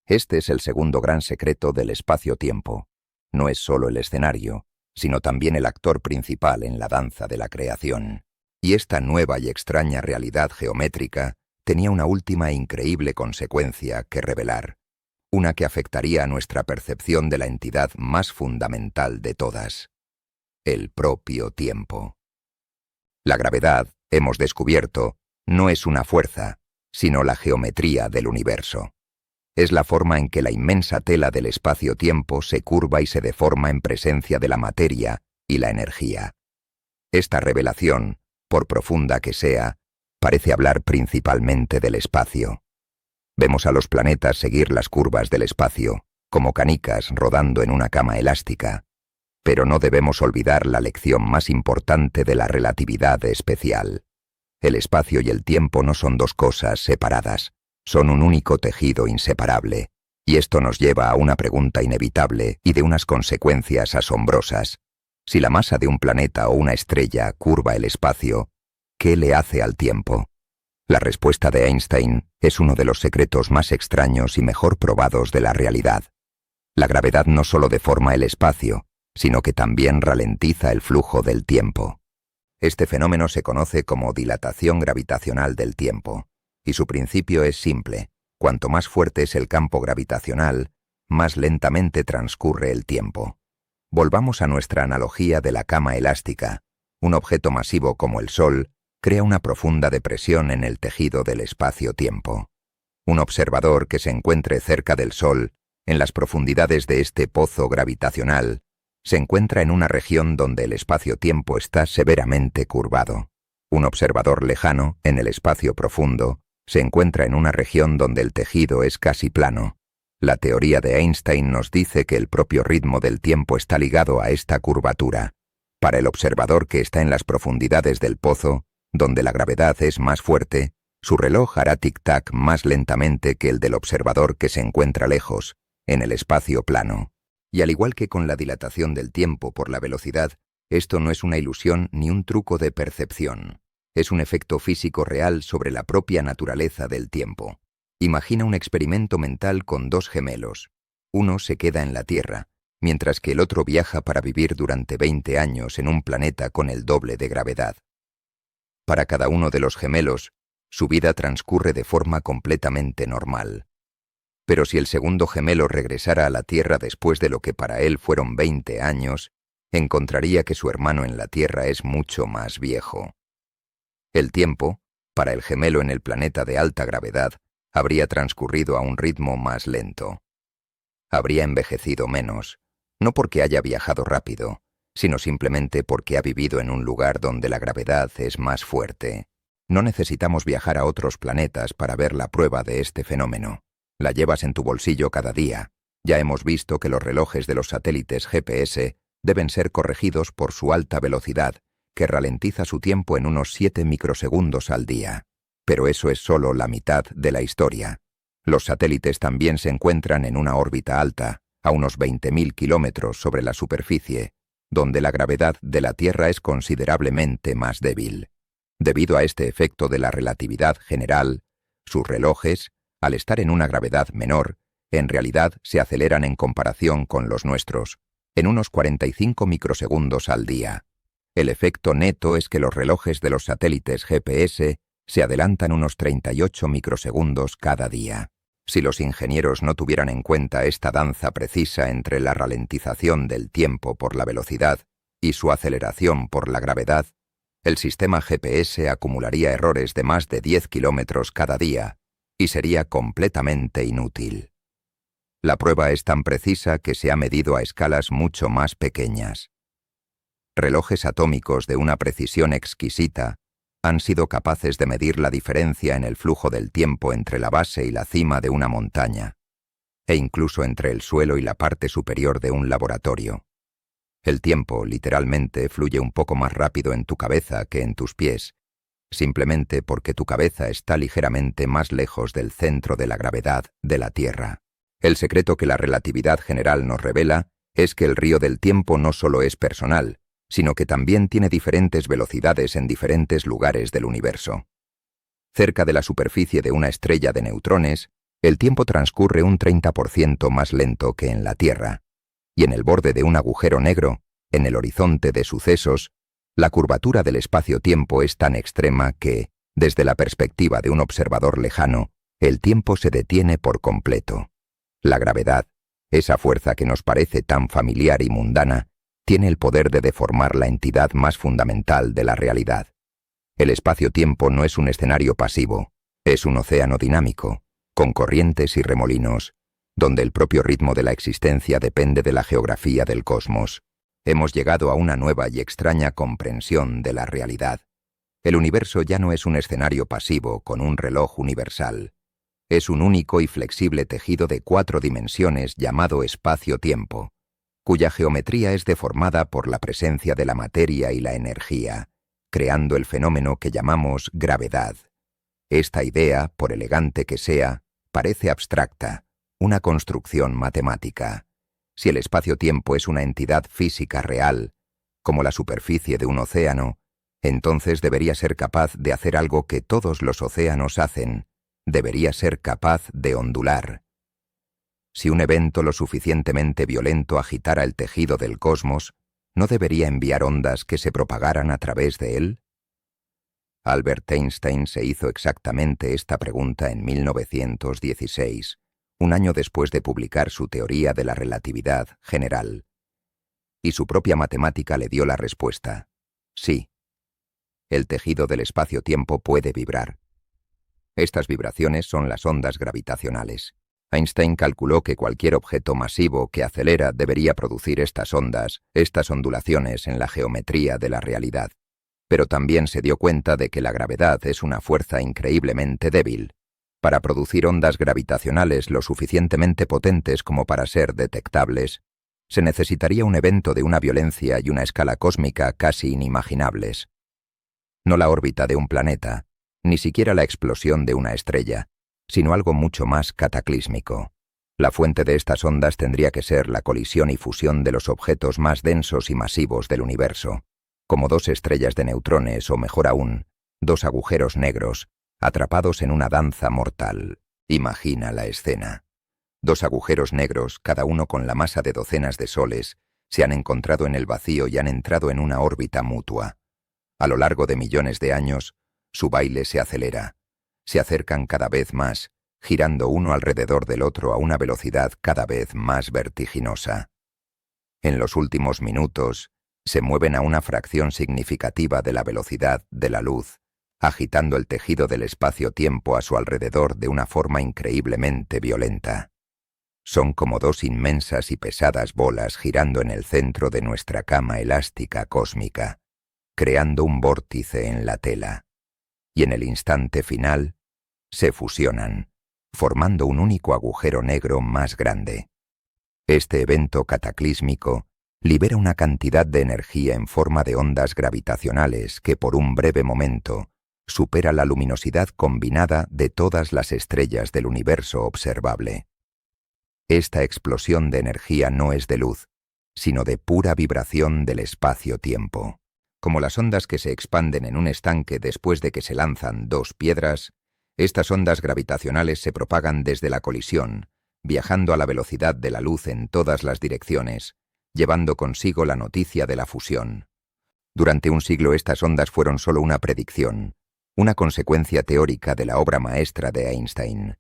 Este es el segundo gran secreto del espacio-tiempo. No es solo el escenario, sino también el actor principal en la danza de la creación. Y esta nueva y extraña realidad geométrica tenía una última e increíble consecuencia que revelar, una que afectaría a nuestra percepción de la entidad más fundamental de todas, el propio tiempo. La gravedad, hemos descubierto, no es una fuerza, sino la geometría del universo. Es la forma en que la inmensa tela del espacio-tiempo se curva y se deforma en presencia de la materia y la energía. Esta revelación, por profunda que sea, parece hablar principalmente del espacio. Vemos a los planetas seguir las curvas del espacio, como canicas rodando en una cama elástica. Pero no debemos olvidar la lección más importante de la relatividad especial. El espacio y el tiempo no son dos cosas separadas, son un único tejido inseparable, y esto nos lleva a una pregunta inevitable y de unas consecuencias asombrosas. Si la masa de un planeta o una estrella curva el espacio, ¿qué le hace al tiempo? La respuesta de Einstein es uno de los secretos más extraños y mejor probados de la realidad. La gravedad no solo deforma el espacio, sino que también ralentiza el flujo del tiempo. Este fenómeno se conoce como dilatación gravitacional del tiempo, y su principio es simple: cuanto más fuerte es el campo gravitacional, más lentamente transcurre el tiempo. Volvamos a nuestra analogía de la cama elástica. Un objeto masivo como el Sol crea una profunda depresión en el tejido del espacio-tiempo. Un observador que se encuentre cerca del Sol, en las profundidades de este pozo gravitacional, se encuentra en una región donde el espacio-tiempo está severamente curvado. Un observador lejano, en el espacio profundo, se encuentra en una región donde el tejido es casi plano. La teoría de Einstein nos dice que el propio ritmo del tiempo está ligado a esta curvatura. Para el observador que está en las profundidades del pozo, donde la gravedad es más fuerte, su reloj hará tic-tac más lentamente que el del observador que se encuentra lejos, en el espacio plano. Y al igual que con la dilatación del tiempo por la velocidad, esto no es una ilusión ni un truco de percepción. Es un efecto físico real sobre la propia naturaleza del tiempo. Imagina un experimento mental con dos gemelos. Uno se queda en la Tierra, mientras que el otro viaja para vivir durante 20 años en un planeta con el doble de gravedad. Para cada uno de los gemelos, su vida transcurre de forma completamente normal. Pero si el segundo gemelo regresara a la Tierra después de lo que para él fueron 20 años, encontraría que su hermano en la Tierra es mucho más viejo. El tiempo, para el gemelo en el planeta de alta gravedad, habría transcurrido a un ritmo más lento. Habría envejecido menos, no porque haya viajado rápido, sino simplemente porque ha vivido en un lugar donde la gravedad es más fuerte. No necesitamos viajar a otros planetas para ver la prueba de este fenómeno. La llevas en tu bolsillo cada día. Ya hemos visto que los relojes de los satélites GPS deben ser corregidos por su alta velocidad, que ralentiza su tiempo en unos 7 microsegundos al día. Pero eso es solo la mitad de la historia. Los satélites también se encuentran en una órbita alta, a unos 20.000 kilómetros sobre la superficie, donde la gravedad de la Tierra es considerablemente más débil. Debido a este efecto de la relatividad general, sus relojes, al estar en una gravedad menor, en realidad se aceleran en comparación con los nuestros, en unos 45 microsegundos al día. El efecto neto es que los relojes de los satélites GPS se adelantan unos 38 microsegundos cada día. Si los ingenieros no tuvieran en cuenta esta danza precisa entre la ralentización del tiempo por la velocidad y su aceleración por la gravedad, el sistema GPS acumularía errores de más de 10 kilómetros cada día y sería completamente inútil. La prueba es tan precisa que se ha medido a escalas mucho más pequeñas. Relojes atómicos de una precisión exquisita han sido capaces de medir la diferencia en el flujo del tiempo entre la base y la cima de una montaña, e incluso entre el suelo y la parte superior de un laboratorio. El tiempo, literalmente, fluye un poco más rápido en tu cabeza que en tus pies, simplemente porque tu cabeza está ligeramente más lejos del centro de la gravedad de la Tierra. El secreto que la relatividad general nos revela es que el río del tiempo no solo es personal, sino que también tiene diferentes velocidades en diferentes lugares del universo. Cerca de la superficie de una estrella de neutrones, el tiempo transcurre un 30% más lento que en la Tierra, y en el borde de un agujero negro, en el horizonte de sucesos, la curvatura del espacio-tiempo es tan extrema que, desde la perspectiva de un observador lejano, el tiempo se detiene por completo. La gravedad, esa fuerza que nos parece tan familiar y mundana, tiene el poder de deformar la entidad más fundamental de la realidad. El espacio-tiempo no es un escenario pasivo, es un océano dinámico, con corrientes y remolinos, donde el propio ritmo de la existencia depende de la geografía del cosmos. Hemos llegado a una nueva y extraña comprensión de la realidad. El universo ya no es un escenario pasivo con un reloj universal. Es un único y flexible tejido de 4 dimensiones llamado espacio-tiempo, cuya geometría es deformada por la presencia de la materia y la energía, creando el fenómeno que llamamos gravedad. Esta idea, por elegante que sea, parece abstracta, una construcción matemática. Si el espacio-tiempo es una entidad física real, como la superficie de un océano, entonces debería ser capaz de hacer algo que todos los océanos hacen, debería ser capaz de ondular. Si un evento lo suficientemente violento agitara el tejido del cosmos, ¿no debería enviar ondas que se propagaran a través de él? Albert Einstein se hizo exactamente esta pregunta en 1916, un año después de publicar su teoría de la relatividad general. Y su propia matemática le dio la respuesta. Sí, el tejido del espacio-tiempo puede vibrar. Estas vibraciones son las ondas gravitacionales. Einstein calculó que cualquier objeto masivo que acelera debería producir estas ondas, estas ondulaciones en la geometría de la realidad. Pero también se dio cuenta de que la gravedad es una fuerza increíblemente débil. Para producir ondas gravitacionales lo suficientemente potentes como para ser detectables, se necesitaría un evento de una violencia y una escala cósmica casi inimaginables. No la órbita de un planeta, ni siquiera la explosión de una estrella, sino algo mucho más cataclísmico. La fuente de estas ondas tendría que ser la colisión y fusión de los objetos más densos y masivos del universo, como 2 estrellas de neutrones o, mejor aún, 2 agujeros negros, atrapados en una danza mortal. Imagina la escena. 2 agujeros negros, cada uno con la masa de docenas de soles, se han encontrado en el vacío y han entrado en una órbita mutua. A lo largo de millones de años, su baile se acelera. Se acercan cada vez más, girando uno alrededor del otro a una velocidad cada vez más vertiginosa. En los últimos minutos, se mueven a una fracción significativa de la velocidad de la luz, agitando el tejido del espacio-tiempo a su alrededor de una forma increíblemente violenta. Son como 2 inmensas y pesadas bolas girando en el centro de nuestra cama elástica cósmica, creando un vórtice en la tela. Y en el instante final, se fusionan, formando un único agujero negro más grande. Este evento cataclísmico libera una cantidad de energía en forma de ondas gravitacionales que por un breve momento supera la luminosidad combinada de todas las estrellas del universo observable. Esta explosión de energía no es de luz, sino de pura vibración del espacio-tiempo. Como las ondas que se expanden en un estanque después de que se lanzan 2 piedras, estas ondas gravitacionales se propagan desde la colisión, viajando a la velocidad de la luz en todas las direcciones, llevando consigo la noticia de la fusión. Durante un siglo estas ondas fueron solo una predicción, una consecuencia teórica de la obra maestra de Einstein.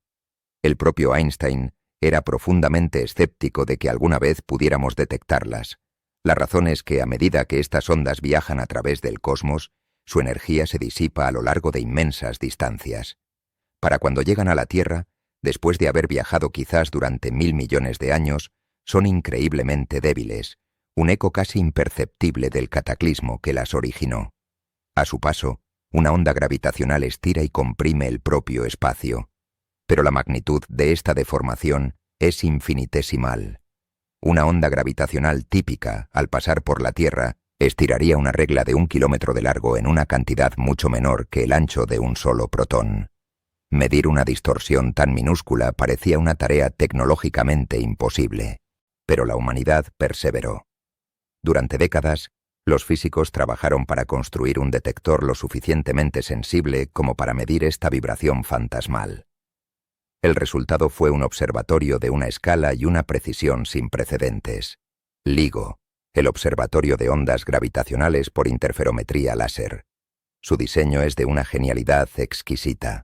El propio Einstein era profundamente escéptico de que alguna vez pudiéramos detectarlas. La razón es que a medida que estas ondas viajan a través del cosmos, su energía se disipa a lo largo de inmensas distancias. Para cuando llegan a la Tierra, después de haber viajado quizás durante 1000 millones de años, son increíblemente débiles, un eco casi imperceptible del cataclismo que las originó. A su paso, una onda gravitacional estira y comprime el propio espacio. Pero la magnitud de esta deformación es infinitesimal. Una onda gravitacional típica, al pasar por la Tierra, estiraría una regla de 1 kilómetro de largo en una cantidad mucho menor que el ancho de un solo protón. Medir una distorsión tan minúscula parecía una tarea tecnológicamente imposible, pero la humanidad perseveró. Durante décadas, los físicos trabajaron para construir un detector lo suficientemente sensible como para medir esta vibración fantasmal. El resultado fue un observatorio de una escala y una precisión sin precedentes. LIGO, el Observatorio de Ondas Gravitacionales por Interferometría Láser. Su diseño es de una genialidad exquisita.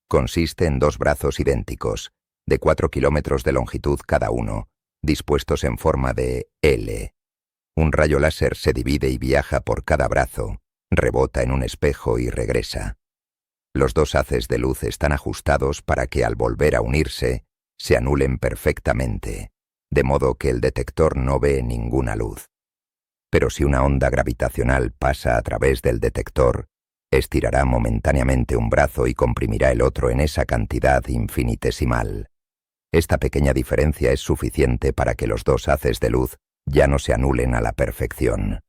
Consiste en 2 brazos idénticos, de 4 kilómetros de longitud cada uno, dispuestos en forma de L. Un rayo láser se divide y viaja por cada brazo, rebota en un espejo y regresa. Los 2 haces de luz están ajustados para que al volver a unirse, se anulen perfectamente, de modo que el detector no ve ninguna luz. Pero si una onda gravitacional pasa a través del detector, estirará momentáneamente un brazo y comprimirá el otro en esa cantidad infinitesimal. Esta pequeña diferencia es suficiente para que los 2 haces de luz ya no se anulen a la perfección.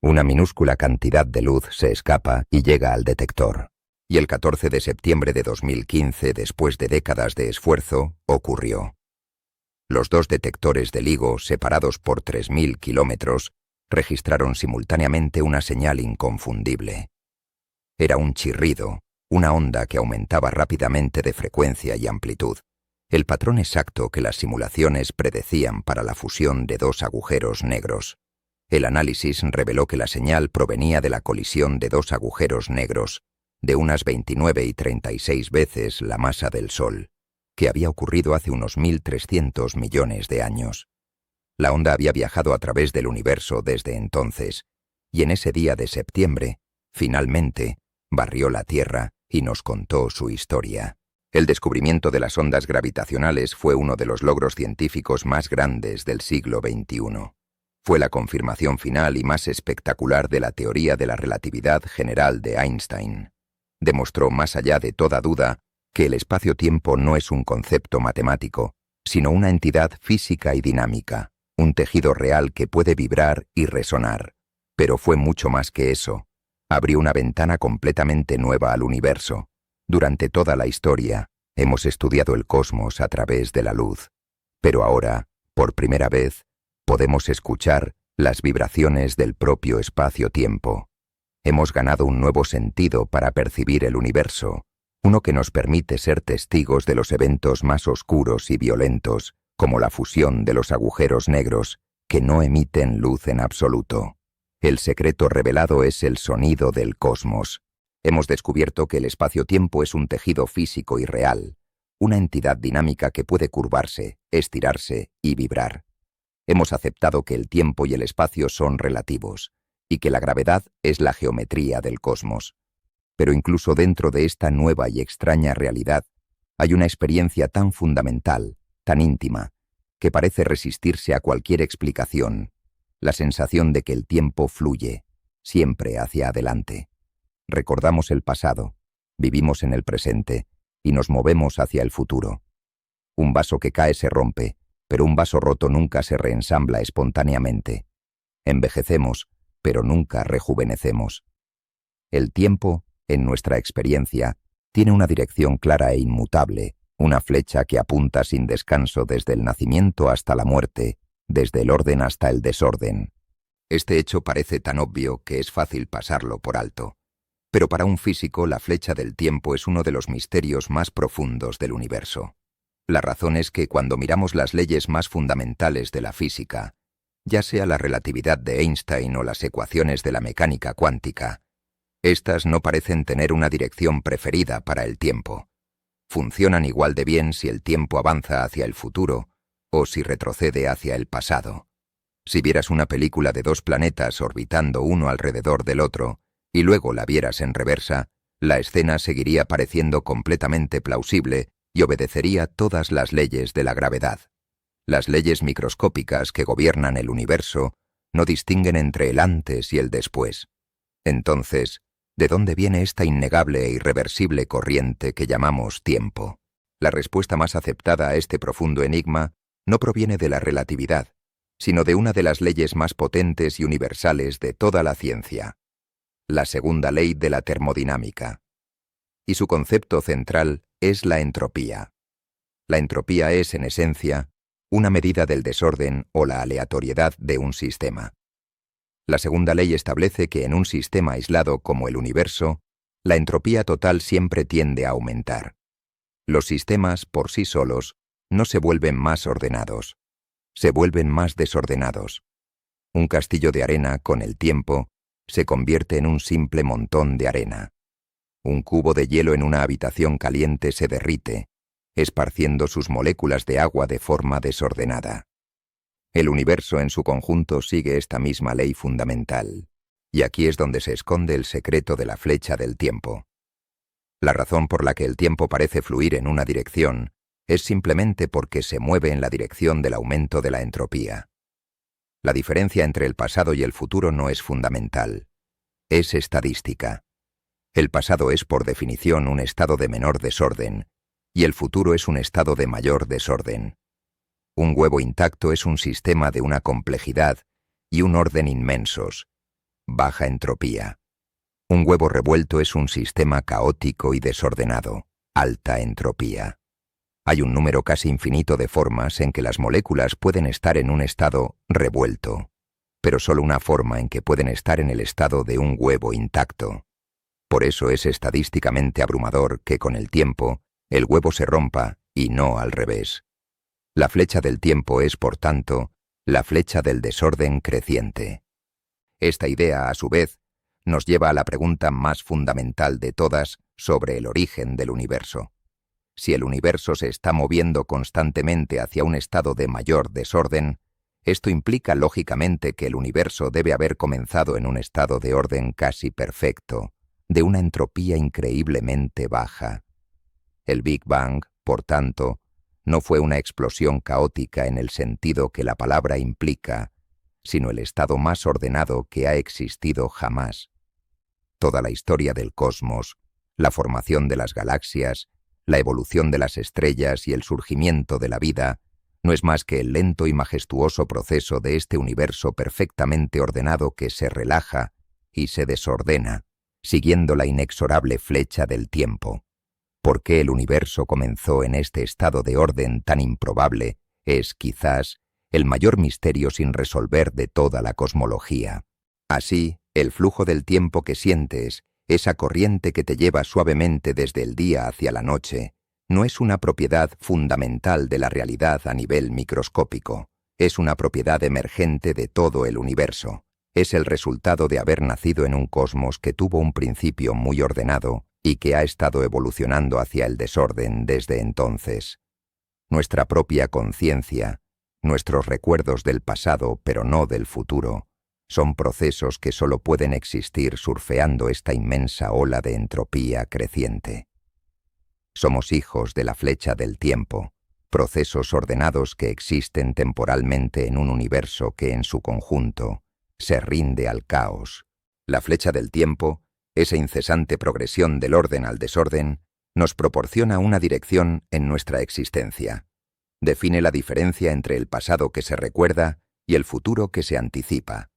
Una minúscula cantidad de luz se escapa y llega al detector. Y el 14 de septiembre de 2015, después de décadas de esfuerzo, ocurrió. Los 2 detectores de LIGO, separados por 3000 kilómetros, registraron simultáneamente una señal inconfundible. Era un chirrido, una onda que aumentaba rápidamente de frecuencia y amplitud, el patrón exacto que las simulaciones predecían para la fusión de 2 agujeros negros. El análisis reveló que la señal provenía de la colisión de 2 agujeros negros, de unas 29 y 36 veces la masa del Sol, que había ocurrido hace unos 1300 millones de años. La onda había viajado a través del universo desde entonces, y en ese día de septiembre, finalmente, barrió la Tierra y nos contó su historia. El descubrimiento de las ondas gravitacionales fue uno de los logros científicos más grandes del siglo XXI. Fue la confirmación final y más espectacular de la teoría de la relatividad general de Einstein. Demostró más allá de toda duda que el espacio-tiempo no es un concepto matemático, sino una entidad física y dinámica, un tejido real que puede vibrar y resonar. Pero fue mucho más que eso. Abrió una ventana completamente nueva al universo. Durante toda la historia, hemos estudiado el cosmos a través de la luz. Pero ahora, por primera vez, podemos escuchar las vibraciones del propio espacio-tiempo. Hemos ganado un nuevo sentido para percibir el universo, uno que nos permite ser testigos de los eventos más oscuros y violentos, como la fusión de los agujeros negros, que no emiten luz en absoluto. El secreto revelado es el sonido del cosmos. Hemos descubierto que el espacio-tiempo es un tejido físico y real, una entidad dinámica que puede curvarse, estirarse y vibrar. Hemos aceptado que el tiempo y el espacio son relativos, y que la gravedad es la geometría del cosmos. Pero incluso dentro de esta nueva y extraña realidad, hay una experiencia tan fundamental, tan íntima, que parece resistirse a cualquier explicación, la sensación de que el tiempo fluye, siempre hacia adelante. Recordamos el pasado, vivimos en el presente y nos movemos hacia el futuro. Un vaso que cae se rompe, pero un vaso roto nunca se reensambla espontáneamente. Envejecemos, pero nunca rejuvenecemos. El tiempo, en nuestra experiencia, tiene una dirección clara e inmutable, una flecha que apunta sin descanso desde el nacimiento hasta la muerte, desde el orden hasta el desorden. Este hecho parece tan obvio que es fácil pasarlo por alto. Pero para un físico la flecha del tiempo es uno de los misterios más profundos del universo. La razón es que cuando miramos las leyes más fundamentales de la física, ya sea la relatividad de Einstein o las ecuaciones de la mecánica cuántica. Estas no parecen tener una dirección preferida para el tiempo. Funcionan igual de bien si el tiempo avanza hacia el futuro o si retrocede hacia el pasado. Si vieras una película de dos planetas orbitando uno alrededor del otro y luego la vieras en reversa, la escena seguiría pareciendo completamente plausible y obedecería todas las leyes de la gravedad. Las leyes microscópicas que gobiernan el universo no distinguen entre el antes y el después. Entonces, ¿de dónde viene esta innegable e irreversible corriente que llamamos tiempo? La respuesta más aceptada a este profundo enigma no proviene de la relatividad, sino de una de las leyes más potentes y universales de toda la ciencia, la segunda ley de la termodinámica. Y su concepto central es la entropía. La entropía es, en esencia, una medida del desorden o la aleatoriedad de un sistema. La segunda ley establece que en un sistema aislado como el universo, la entropía total siempre tiende a aumentar. Los sistemas, por sí solos, no se vuelven más ordenados, se vuelven más desordenados. Un castillo de arena, con el tiempo, se convierte en un simple montón de arena. Un cubo de hielo en una habitación caliente se derrite, esparciendo sus moléculas de agua de forma desordenada. El universo en su conjunto sigue esta misma ley fundamental, y aquí es donde se esconde el secreto de la flecha del tiempo. La razón por la que el tiempo parece fluir en una dirección es simplemente porque se mueve en la dirección del aumento de la entropía. La diferencia entre el pasado y el futuro no es fundamental, es estadística. El pasado es por definición un estado de menor desorden, y el futuro es un estado de mayor desorden. Un huevo intacto es un sistema de una complejidad y un orden inmensos, baja entropía. Un huevo revuelto es un sistema caótico y desordenado, alta entropía. Hay un número casi infinito de formas en que las moléculas pueden estar en un estado revuelto, pero solo una forma en que pueden estar en el estado de un huevo intacto. Por eso es estadísticamente abrumador que con el tiempo el huevo se rompa y no al revés. La flecha del tiempo es, por tanto, la flecha del desorden creciente. Esta idea, a su vez, nos lleva a la pregunta más fundamental de todas sobre el origen del universo. Si el universo se está moviendo constantemente hacia un estado de mayor desorden, esto implica lógicamente que el universo debe haber comenzado en un estado de orden casi perfecto, de una entropía increíblemente baja. El Big Bang, por tanto, no fue una explosión caótica en el sentido que la palabra implica, sino el estado más ordenado que ha existido jamás. Toda la historia del cosmos, la formación de las galaxias, la evolución de las estrellas y el surgimiento de la vida, no es más que el lento y majestuoso proceso de este universo perfectamente ordenado que se relaja y se desordena, siguiendo la inexorable flecha del tiempo. ¿Por qué el universo comenzó en este estado de orden tan improbable? Es, quizás, el mayor misterio sin resolver de toda la cosmología. Así, el flujo del tiempo que sientes, esa corriente que te lleva suavemente desde el día hacia la noche, no es una propiedad fundamental de la realidad a nivel microscópico, es una propiedad emergente de todo el universo. Es el resultado de haber nacido en un cosmos que tuvo un principio muy ordenado y que ha estado evolucionando hacia el desorden desde entonces. Nuestra propia conciencia, nuestros recuerdos del pasado pero no del futuro, son procesos que solo pueden existir surfeando esta inmensa ola de entropía creciente. Somos hijos de la flecha del tiempo, procesos ordenados que existen temporalmente en un universo que en su conjunto se rinde al caos. La flecha del tiempo, esa incesante progresión del orden al desorden, nos proporciona una dirección en nuestra existencia. Define la diferencia entre el pasado que se recuerda y el futuro que se anticipa.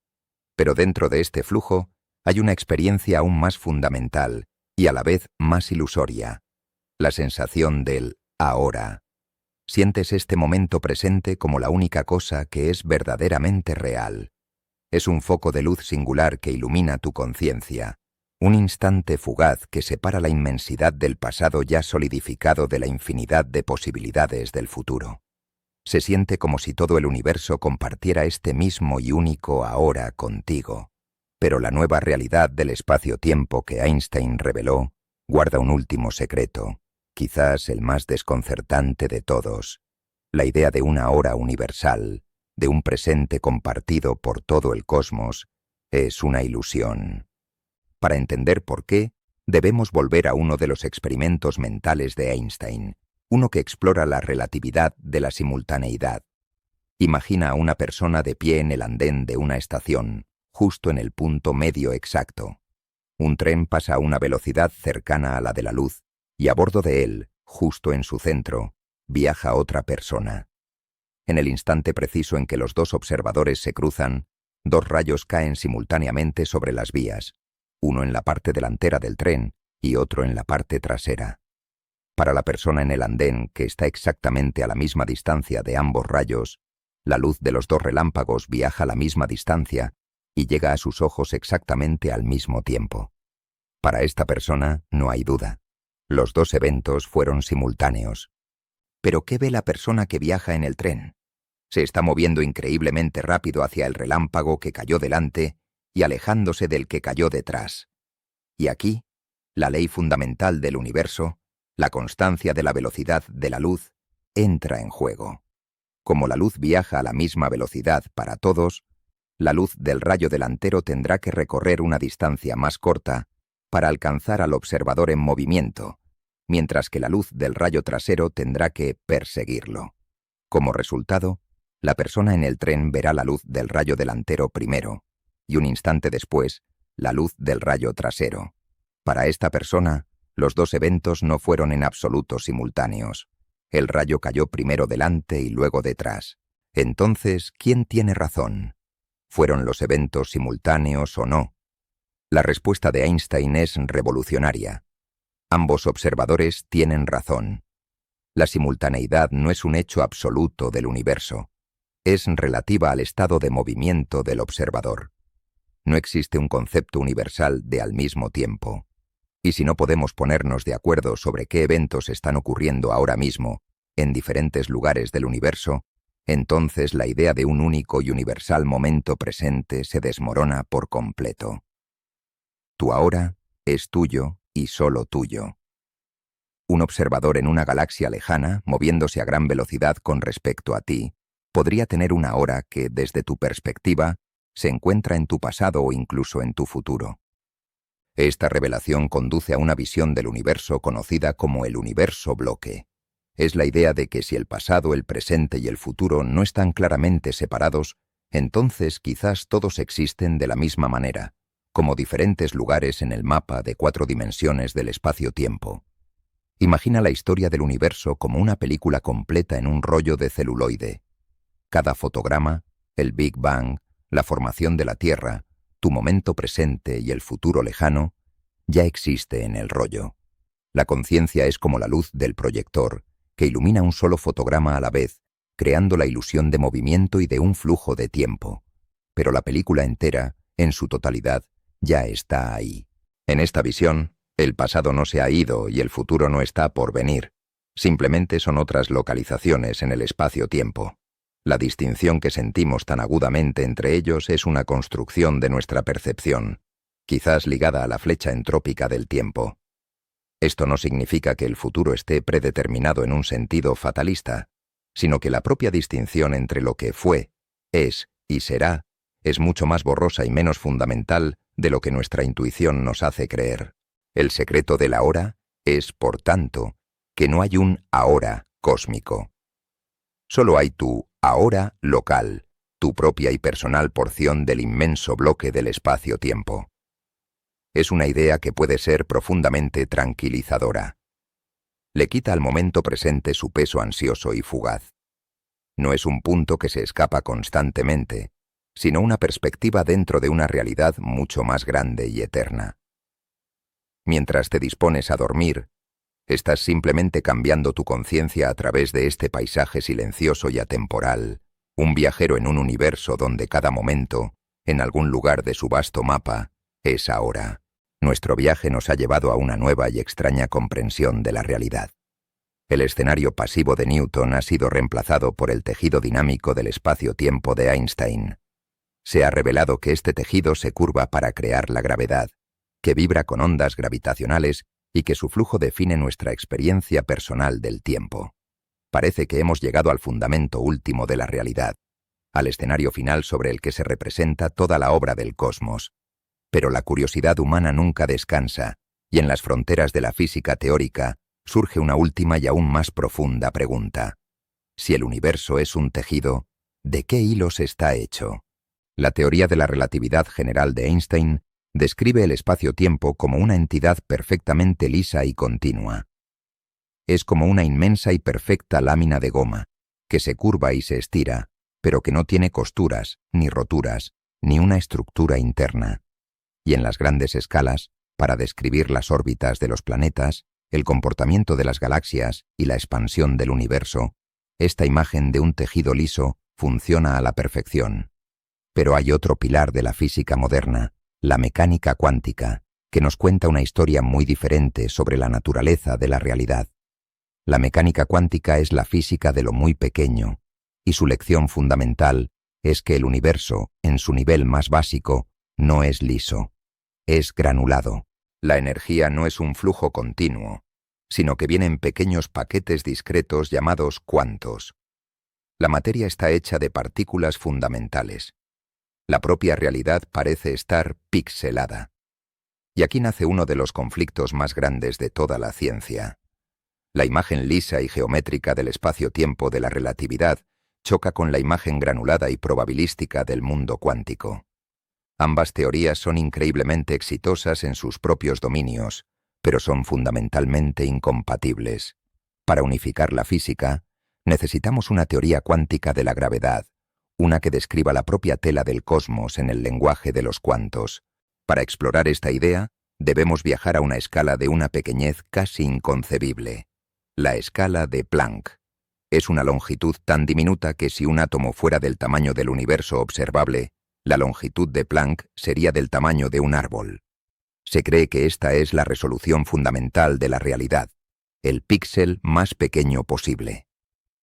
Pero dentro de este flujo hay una experiencia aún más fundamental y a la vez más ilusoria, la sensación del ahora. Sientes este momento presente como la única cosa que es verdaderamente real. Es un foco de luz singular que ilumina tu conciencia, un instante fugaz que separa la inmensidad del pasado ya solidificado de la infinidad de posibilidades del futuro. Se siente como si todo el universo compartiera este mismo y único ahora contigo. Pero la nueva realidad del espacio-tiempo que Einstein reveló guarda un último secreto, quizás el más desconcertante de todos: la idea de una hora universal, de un presente compartido por todo el cosmos, es una ilusión. Para entender por qué, debemos volver a uno de los experimentos mentales de Einstein, uno que explora la relatividad de la simultaneidad. Imagina a una persona de pie en el andén de una estación, justo en el punto medio exacto. Un tren pasa a una velocidad cercana a la de la luz, y a bordo de él, justo en su centro, viaja otra persona. En el instante preciso en que los dos observadores se cruzan, dos rayos caen simultáneamente sobre las vías, uno en la parte delantera del tren y otro en la parte trasera. Para la persona en el andén, que está exactamente a la misma distancia de ambos rayos, la luz de los dos relámpagos viaja a la misma distancia y llega a sus ojos exactamente al mismo tiempo. Para esta persona no hay duda. Los dos eventos fueron simultáneos. ¿Pero qué ve la persona que viaja en el tren? Se está moviendo increíblemente rápido hacia el relámpago que cayó delante y alejándose del que cayó detrás. Y aquí, la ley fundamental del universo, la constancia de la velocidad de la luz, entra en juego. Como la luz viaja a la misma velocidad para todos, la luz del rayo delantero tendrá que recorrer una distancia más corta para alcanzar al observador en movimiento, mientras que la luz del rayo trasero tendrá que perseguirlo. Como resultado, la persona en el tren verá la luz del rayo delantero primero, y un instante después, la luz del rayo trasero. Para esta persona, los dos eventos no fueron en absoluto simultáneos. El rayo cayó primero delante y luego detrás. Entonces, ¿quién tiene razón? ¿Fueron los eventos simultáneos o no? La respuesta de Einstein es revolucionaria. Ambos observadores tienen razón. La simultaneidad no es un hecho absoluto del universo. Es relativa al estado de movimiento del observador. No existe un concepto universal de al mismo tiempo. Y si no podemos ponernos de acuerdo sobre qué eventos están ocurriendo ahora mismo, en diferentes lugares del universo, entonces la idea de un único y universal momento presente se desmorona por completo. Tu ahora es tuyo y solo tuyo. Un observador en una galaxia lejana, moviéndose a gran velocidad con respecto a ti, podría tener una hora que, desde tu perspectiva, se encuentra en tu pasado o incluso en tu futuro. Esta revelación conduce a una visión del universo conocida como el universo bloque. Es la idea de que si el pasado, el presente y el futuro no están claramente separados, entonces quizás todos existen de la misma manera, como diferentes lugares en el mapa de 4 dimensiones del espacio-tiempo. Imagina la historia del universo como una película completa en un rollo de celuloide. Cada fotograma, el Big Bang, la formación de la Tierra, tu momento presente y el futuro lejano, ya existe en el rollo. La conciencia es como la luz del proyector, que ilumina un solo fotograma a la vez, creando la ilusión de movimiento y de un flujo de tiempo. Pero la película entera, en su totalidad, ya está ahí. En esta visión, el pasado no se ha ido y el futuro no está por venir. Simplemente son otras localizaciones en el espacio-tiempo. La distinción que sentimos tan agudamente entre ellos es una construcción de nuestra percepción, quizás ligada a la flecha entrópica del tiempo. Esto no significa que el futuro esté predeterminado en un sentido fatalista, sino que la propia distinción entre lo que fue, es y será es mucho más borrosa y menos fundamental de lo que nuestra intuición nos hace creer. El secreto del ahora es, por tanto, que no hay un ahora cósmico. Solo hay tu ahora local, tu propia y personal porción del inmenso bloque del espacio-tiempo. Es una idea que puede ser profundamente tranquilizadora. Le quita al momento presente su peso ansioso y fugaz. No es un punto que se escapa constantemente, sino una perspectiva dentro de una realidad mucho más grande y eterna. Mientras te dispones a dormir, estás simplemente cambiando tu conciencia a través de este paisaje silencioso y atemporal, un viajero en un universo donde cada momento, en algún lugar de su vasto mapa, es ahora. Nuestro viaje nos ha llevado a una nueva y extraña comprensión de la realidad. El escenario pasivo de Newton ha sido reemplazado por el tejido dinámico del espacio-tiempo de Einstein. Se ha revelado que este tejido se curva para crear la gravedad, que vibra con ondas gravitacionales y que su flujo define nuestra experiencia personal del tiempo. Parece que hemos llegado al fundamento último de la realidad, al escenario final sobre el que se representa toda la obra del cosmos. Pero la curiosidad humana nunca descansa, y en las fronteras de la física teórica surge una última y aún más profunda pregunta. Si el universo es un tejido, ¿de qué hilos está hecho? La teoría de la relatividad general de Einstein describe el espacio-tiempo como una entidad perfectamente lisa y continua. Es como una inmensa y perfecta lámina de goma, que se curva y se estira, pero que no tiene costuras, ni roturas, ni una estructura interna. Y en las grandes escalas, para describir las órbitas de los planetas, el comportamiento de las galaxias y la expansión del universo, esta imagen de un tejido liso funciona a la perfección. Pero hay otro pilar de la física moderna, la mecánica cuántica, que nos cuenta una historia muy diferente sobre la naturaleza de la realidad. La mecánica cuántica es la física de lo muy pequeño, y su lección fundamental es que el universo, en su nivel más básico, no es liso, es granulado. La energía no es un flujo continuo, sino que viene en pequeños paquetes discretos llamados cuantos. La materia está hecha de partículas fundamentales. La propia realidad parece estar pixelada. Y aquí nace uno de los conflictos más grandes de toda la ciencia. La imagen lisa y geométrica del espacio-tiempo de la relatividad choca con la imagen granulada y probabilística del mundo cuántico. Ambas teorías son increíblemente exitosas en sus propios dominios, pero son fundamentalmente incompatibles. Para unificar la física, necesitamos una teoría cuántica de la gravedad, una que describa la propia tela del cosmos en el lenguaje de los cuantos. Para explorar esta idea, debemos viajar a una escala de una pequeñez casi inconcebible. La escala de Planck. Es una longitud tan diminuta que si un átomo fuera del tamaño del universo observable, la longitud de Planck sería del tamaño de un árbol. Se cree que esta es la resolución fundamental de la realidad, el píxel más pequeño posible.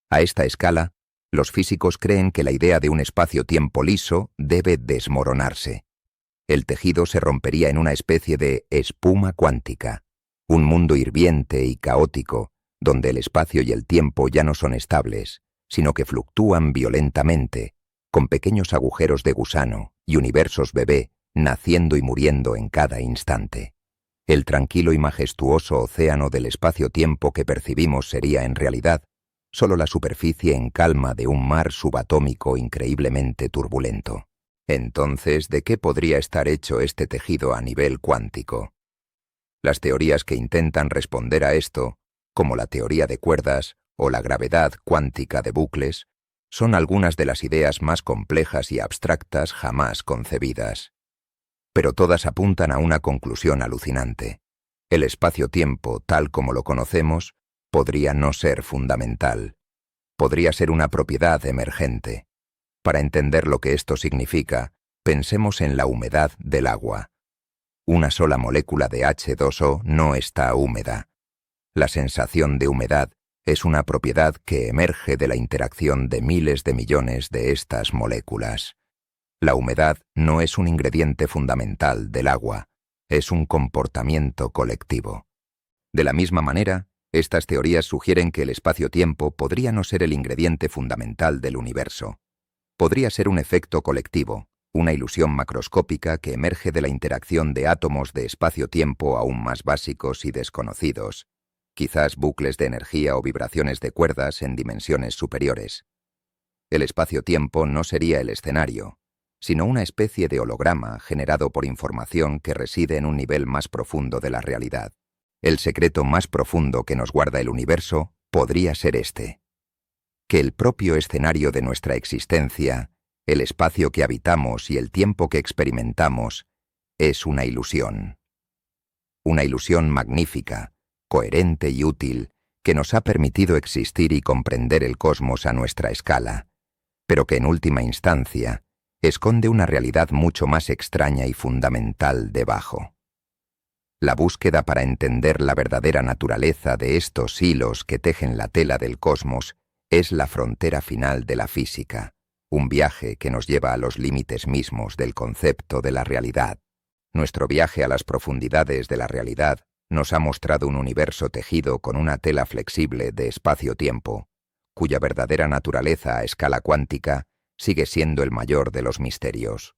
A esta escala, los físicos creen que la idea de un espacio-tiempo liso debe desmoronarse. El tejido se rompería en una especie de espuma cuántica, un mundo hirviente y caótico, donde el espacio y el tiempo ya no son estables, sino que fluctúan violentamente, con pequeños agujeros de gusano y universos bebé naciendo y muriendo en cada instante. El tranquilo y majestuoso océano del espacio-tiempo que percibimos sería en realidad solo la superficie en calma de un mar subatómico increíblemente turbulento. Entonces, ¿de qué podría estar hecho este tejido a nivel cuántico? Las teorías que intentan responder a esto, como la teoría de cuerdas o la gravedad cuántica de bucles, son algunas de las ideas más complejas y abstractas jamás concebidas. Pero todas apuntan a una conclusión alucinante. El espacio-tiempo, tal como lo conocemos, podría no ser fundamental. Podría ser una propiedad emergente. Para entender lo que esto significa, pensemos en la humedad del agua. Una sola molécula de H2O no está húmeda. La sensación de humedad es una propiedad que emerge de la interacción de miles de millones de estas moléculas. La humedad no es un ingrediente fundamental del agua, es un comportamiento colectivo. De la misma manera, estas teorías sugieren que el espacio-tiempo podría no ser el ingrediente fundamental del universo. Podría ser un efecto colectivo, una ilusión macroscópica que emerge de la interacción de átomos de espacio-tiempo aún más básicos y desconocidos, quizás bucles de energía o vibraciones de cuerdas en dimensiones superiores. El espacio-tiempo no sería el escenario, sino una especie de holograma generado por información que reside en un nivel más profundo de la realidad. El secreto más profundo que nos guarda el universo podría ser este: que el propio escenario de nuestra existencia, el espacio que habitamos y el tiempo que experimentamos, es una ilusión. Una ilusión magnífica, coherente y útil, que nos ha permitido existir y comprender el cosmos a nuestra escala, pero que en última instancia esconde una realidad mucho más extraña y fundamental debajo. La búsqueda para entender la verdadera naturaleza de estos hilos que tejen la tela del cosmos es la frontera final de la física, un viaje que nos lleva a los límites mismos del concepto de la realidad. Nuestro viaje a las profundidades de la realidad nos ha mostrado un universo tejido con una tela flexible de espacio-tiempo, cuya verdadera naturaleza a escala cuántica sigue siendo el mayor de los misterios.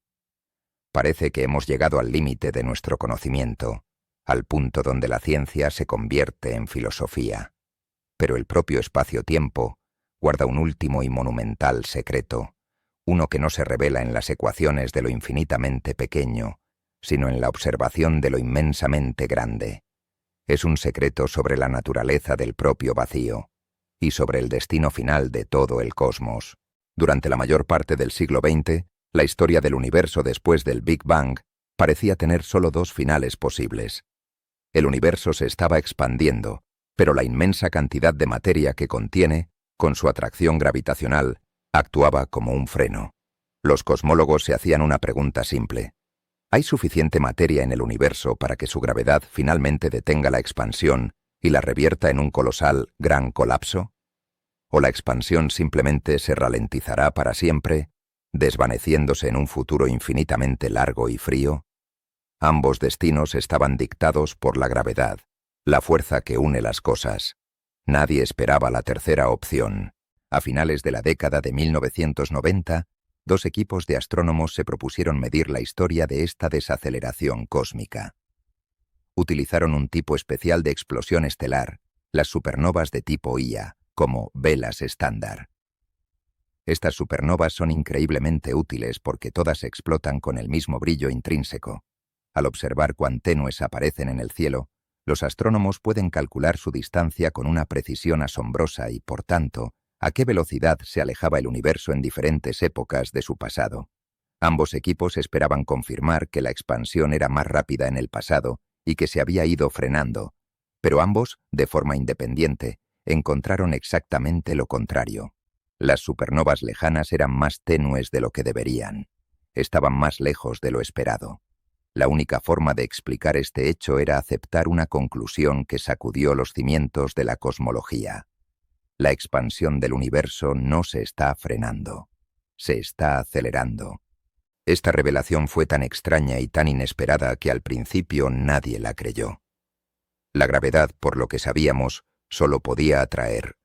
Parece que hemos llegado al límite de nuestro conocimiento, al punto donde la ciencia se convierte en filosofía. Pero el propio espacio-tiempo guarda un último y monumental secreto, uno que no se revela en las ecuaciones de lo infinitamente pequeño, sino en la observación de lo inmensamente grande. Es un secreto sobre la naturaleza del propio vacío y sobre el destino final de todo el cosmos. Durante la mayor parte del siglo XX, la historia del universo después del Big Bang parecía tener solo dos finales posibles. El universo se estaba expandiendo, pero la inmensa cantidad de materia que contiene, con su atracción gravitacional, actuaba como un freno. Los cosmólogos se hacían una pregunta simple. ¿Hay suficiente materia en el universo para que su gravedad finalmente detenga la expansión y la revierta en un colosal gran colapso? ¿O la expansión simplemente se ralentizará para siempre, desvaneciéndose en un futuro infinitamente largo y frío? Ambos destinos estaban dictados por la gravedad, la fuerza que une las cosas. Nadie esperaba la tercera opción. A finales de la década de 1990, dos equipos de astrónomos se propusieron medir la historia de esta desaceleración cósmica. Utilizaron un tipo especial de explosión estelar, las supernovas de tipo Ia, como velas estándar. Estas supernovas son increíblemente útiles porque todas explotan con el mismo brillo intrínseco. Al observar cuán tenues aparecen en el cielo, los astrónomos pueden calcular su distancia con una precisión asombrosa y, por tanto, a qué velocidad se alejaba el universo en diferentes épocas de su pasado. Ambos equipos esperaban confirmar que la expansión era más rápida en el pasado y que se había ido frenando, pero ambos, de forma independiente, encontraron exactamente lo contrario. Las supernovas lejanas eran más tenues de lo que deberían. Estaban más lejos de lo esperado. La única forma de explicar este hecho era aceptar una conclusión que sacudió los cimientos de la cosmología. La expansión del universo no se está frenando, se está acelerando. Esta revelación fue tan extraña y tan inesperada que al principio nadie la creyó. La gravedad, por lo que sabíamos, solo podía atraer.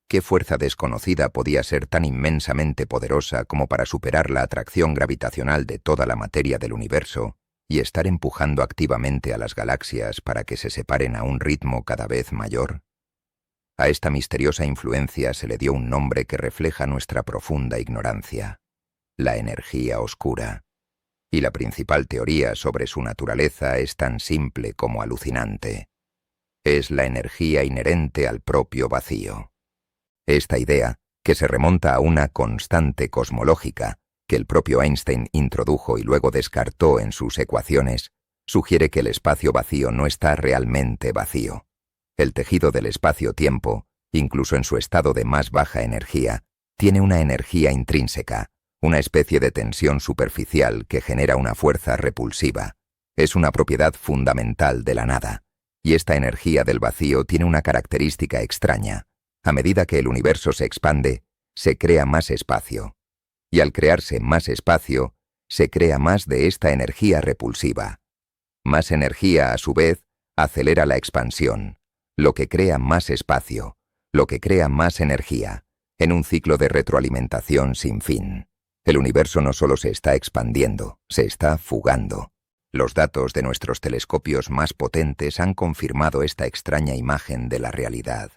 ¿Qué fuerza desconocida podía ser tan inmensamente poderosa como para superar la atracción gravitacional de toda la materia del universo y estar empujando activamente a las galaxias para que se separen a un ritmo cada vez mayor? A esta misteriosa influencia se le dio un nombre que refleja nuestra profunda ignorancia: la energía oscura. Y la principal teoría sobre su naturaleza es tan simple como alucinante. Es la energía inherente al propio vacío. Esta idea, que se remonta a una constante cosmológica que el propio Einstein introdujo y luego descartó en sus ecuaciones, sugiere que el espacio vacío no está realmente vacío. El tejido del espacio-tiempo, incluso en su estado de más baja energía, tiene una energía intrínseca, una especie de tensión superficial que genera una fuerza repulsiva. Es una propiedad fundamental de la nada, y esta energía del vacío tiene una característica extraña. A medida que el universo se expande, se crea más espacio. Y al crearse más espacio, se crea más de esta energía repulsiva. Más energía, a su vez, acelera la expansión, lo que crea más espacio, lo que crea más energía, en un ciclo de retroalimentación sin fin. El universo no solo se está expandiendo, se está fugando. Los datos de nuestros telescopios más potentes han confirmado esta extraña imagen de la realidad.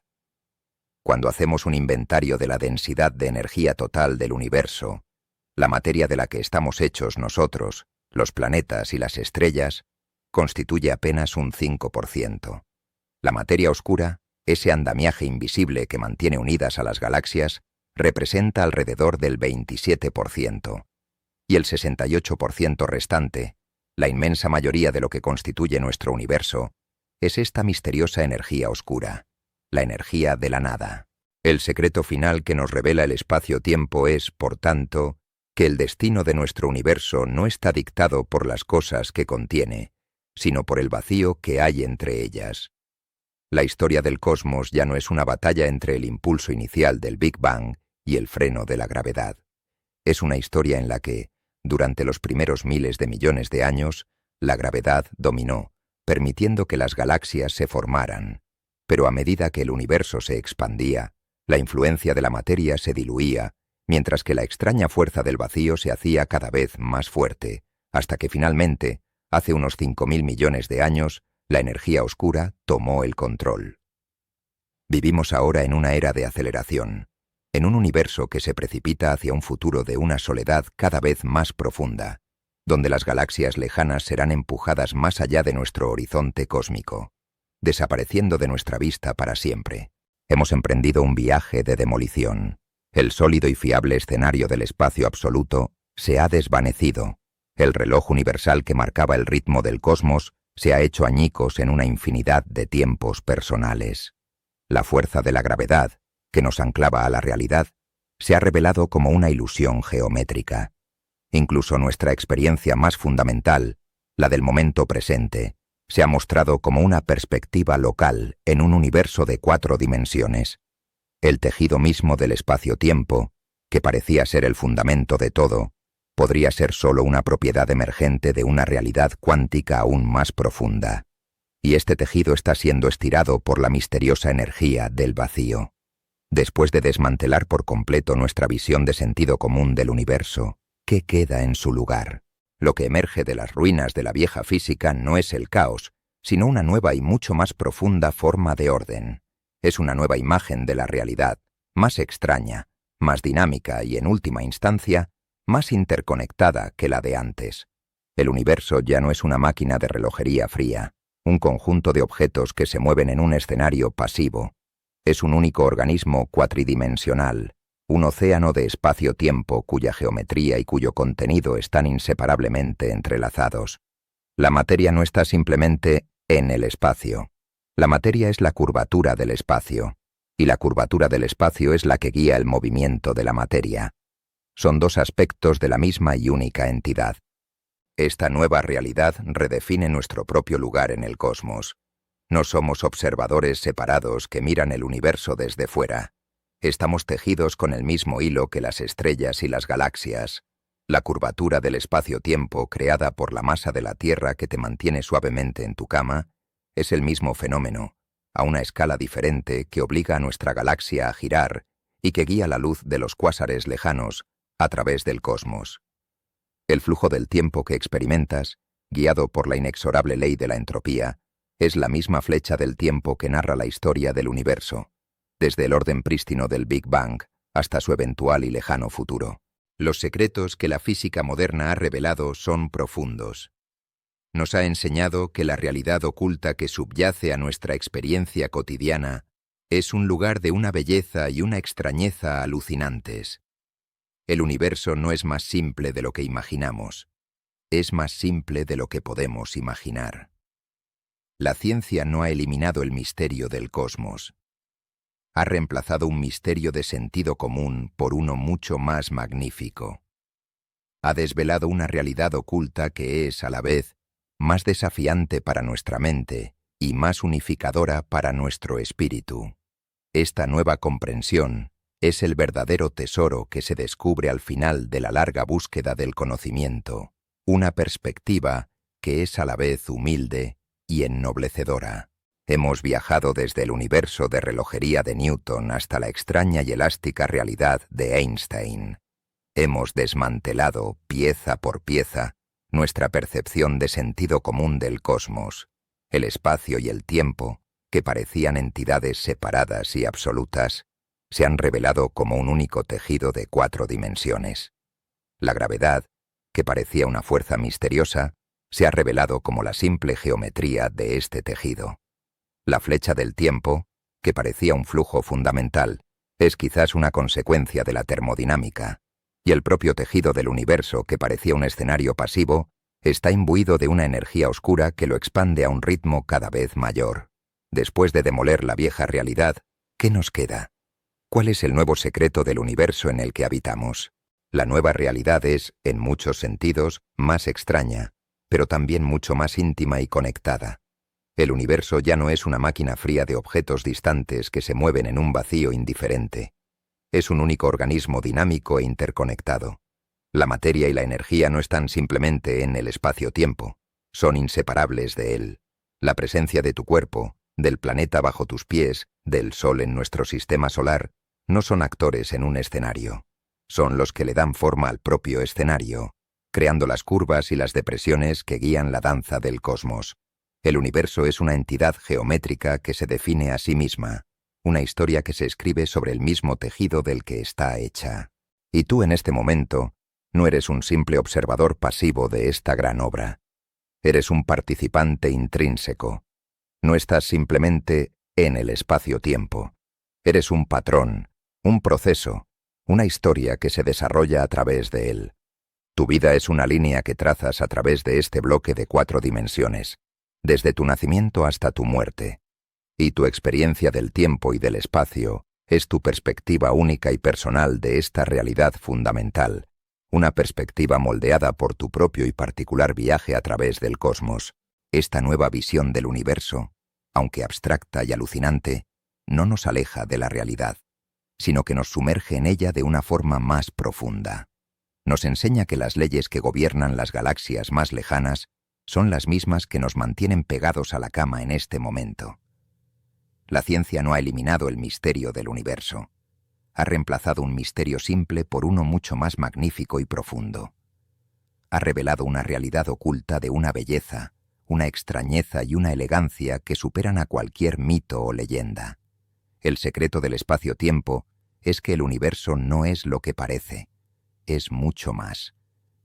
Cuando hacemos un inventario de la densidad de energía total del universo, la materia de la que estamos hechos nosotros, los planetas y las estrellas, constituye apenas un 5%. La materia oscura, ese andamiaje invisible que mantiene unidas a las galaxias, representa alrededor del 27%. Y el 68% restante, la inmensa mayoría de lo que constituye nuestro universo, es esta misteriosa energía oscura, la energía de la nada. El secreto final que nos revela el espacio-tiempo es, por tanto, que el destino de nuestro universo no está dictado por las cosas que contiene, sino por el vacío que hay entre ellas. La historia del cosmos ya no es una batalla entre el impulso inicial del Big Bang y el freno de la gravedad. Es una historia en la que, durante los primeros miles de millones de años, la gravedad dominó, permitiendo que las galaxias se formaran. Pero a medida que el universo se expandía, la influencia de la materia se diluía, mientras que la extraña fuerza del vacío se hacía cada vez más fuerte, hasta que finalmente, hace unos 5.000 millones de años, la energía oscura tomó el control. Vivimos ahora en una era de aceleración, en un universo que se precipita hacia un futuro de una soledad cada vez más profunda, donde las galaxias lejanas serán empujadas más allá de nuestro horizonte cósmico, desapareciendo de nuestra vista para siempre. Hemos emprendido un viaje de demolición. El sólido y fiable escenario del espacio absoluto se ha desvanecido. El reloj universal que marcaba el ritmo del cosmos se ha hecho añicos en una infinidad de tiempos personales. La fuerza de la gravedad, que nos anclaba a la realidad, se ha revelado como una ilusión geométrica. Incluso nuestra experiencia más fundamental, la del momento presente, se ha mostrado como una perspectiva local en un universo de 4 dimensiones. El tejido mismo del espacio-tiempo, que parecía ser el fundamento de todo, podría ser solo una propiedad emergente de una realidad cuántica aún más profunda. Y este tejido está siendo estirado por la misteriosa energía del vacío. Después de desmantelar por completo nuestra visión de sentido común del universo, ¿qué queda en su lugar? Lo que emerge de las ruinas de la vieja física no es el caos, sino una nueva y mucho más profunda forma de orden. Es una nueva imagen de la realidad, más extraña, más dinámica y, en última instancia, más interconectada que la de antes. El universo ya no es una máquina de relojería fría, un conjunto de objetos que se mueven en un escenario pasivo. Es un único organismo cuatridimensional, un océano de espacio-tiempo cuya geometría y cuyo contenido están inseparablemente entrelazados. La materia no está simplemente en el espacio. La materia es la curvatura del espacio, y la curvatura del espacio es la que guía el movimiento de la materia. Son 2 aspectos de la misma y única entidad. Esta nueva realidad redefine nuestro propio lugar en el cosmos. No somos observadores separados que miran el universo desde fuera. Estamos tejidos con el mismo hilo que las estrellas y las galaxias. La curvatura del espacio-tiempo creada por la masa de la Tierra que te mantiene suavemente en tu cama es el mismo fenómeno, a una escala diferente, que obliga a nuestra galaxia a girar y que guía la luz de los cuásares lejanos a través del cosmos. El flujo del tiempo que experimentas, guiado por la inexorable ley de la entropía, es la misma flecha del tiempo que narra la historia del universo, desde el orden prístino del Big Bang hasta su eventual y lejano futuro. Los secretos que la física moderna ha revelado son profundos. Nos ha enseñado que la realidad oculta que subyace a nuestra experiencia cotidiana es un lugar de una belleza y una extrañeza alucinantes. El universo no es más simple de lo que imaginamos, es más simple de lo que podemos imaginar. La ciencia no ha eliminado el misterio del cosmos. Ha reemplazado un misterio de sentido común por uno mucho más magnífico. Ha desvelado una realidad oculta que es, a la vez, más desafiante para nuestra mente y más unificadora para nuestro espíritu. Esta nueva comprensión es el verdadero tesoro que se descubre al final de la larga búsqueda del conocimiento, una perspectiva que es a la vez humilde y ennoblecedora. Hemos viajado desde el universo de relojería de Newton hasta la extraña y elástica realidad de Einstein. Hemos desmantelado, pieza por pieza, nuestra percepción de sentido común del cosmos. El espacio y el tiempo, que parecían entidades separadas y absolutas, se han revelado como un único tejido de 4 dimensiones. La gravedad, que parecía una fuerza misteriosa, se ha revelado como la simple geometría de este tejido. La flecha del tiempo, que parecía un flujo fundamental, es quizás una consecuencia de la termodinámica, y el propio tejido del universo, que parecía un escenario pasivo, está imbuido de una energía oscura que lo expande a un ritmo cada vez mayor. Después de demoler la vieja realidad, ¿qué nos queda? ¿Cuál es el nuevo secreto del universo en el que habitamos? La nueva realidad es, en muchos sentidos, más extraña, pero también mucho más íntima y conectada. El universo ya no es una máquina fría de objetos distantes que se mueven en un vacío indiferente. Es un único organismo dinámico e interconectado. La materia y la energía no están simplemente en el espacio-tiempo, son inseparables de él. La presencia de tu cuerpo, del planeta bajo tus pies, del Sol en nuestro sistema solar, no son actores en un escenario. Son los que le dan forma al propio escenario, creando las curvas y las depresiones que guían la danza del cosmos. El universo es una entidad geométrica que se define a sí misma, una historia que se escribe sobre el mismo tejido del que está hecha. Y tú en este momento no eres un simple observador pasivo de esta gran obra. Eres un participante intrínseco. No estás simplemente en el espacio-tiempo. Eres un patrón, un proceso, una historia que se desarrolla a través de él. Tu vida es una línea que trazas a través de este bloque de 4 dimensiones, desde tu nacimiento hasta tu muerte. Y tu experiencia del tiempo y del espacio es tu perspectiva única y personal de esta realidad fundamental, una perspectiva moldeada por tu propio y particular viaje a través del cosmos. Esta nueva visión del universo, aunque abstracta y alucinante, no nos aleja de la realidad, sino que nos sumerge en ella de una forma más profunda. Nos enseña que las leyes que gobiernan las galaxias más lejanas son las mismas que nos mantienen pegados a la cama en este momento. La ciencia no ha eliminado el misterio del universo. Ha reemplazado un misterio simple por uno mucho más magnífico y profundo. Ha revelado una realidad oculta de una belleza, una extrañeza y una elegancia que superan a cualquier mito o leyenda. El secreto del espacio-tiempo es que el universo no es lo que parece, es mucho más.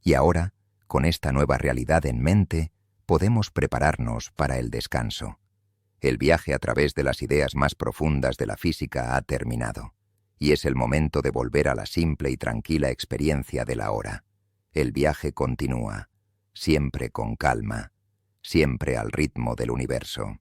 Y ahora, con esta nueva realidad en mente, podemos prepararnos para el descanso. El viaje a través de las ideas más profundas de la física ha terminado, y es el momento de volver a la simple y tranquila experiencia de la hora. El viaje continúa, siempre con calma, siempre al ritmo del universo.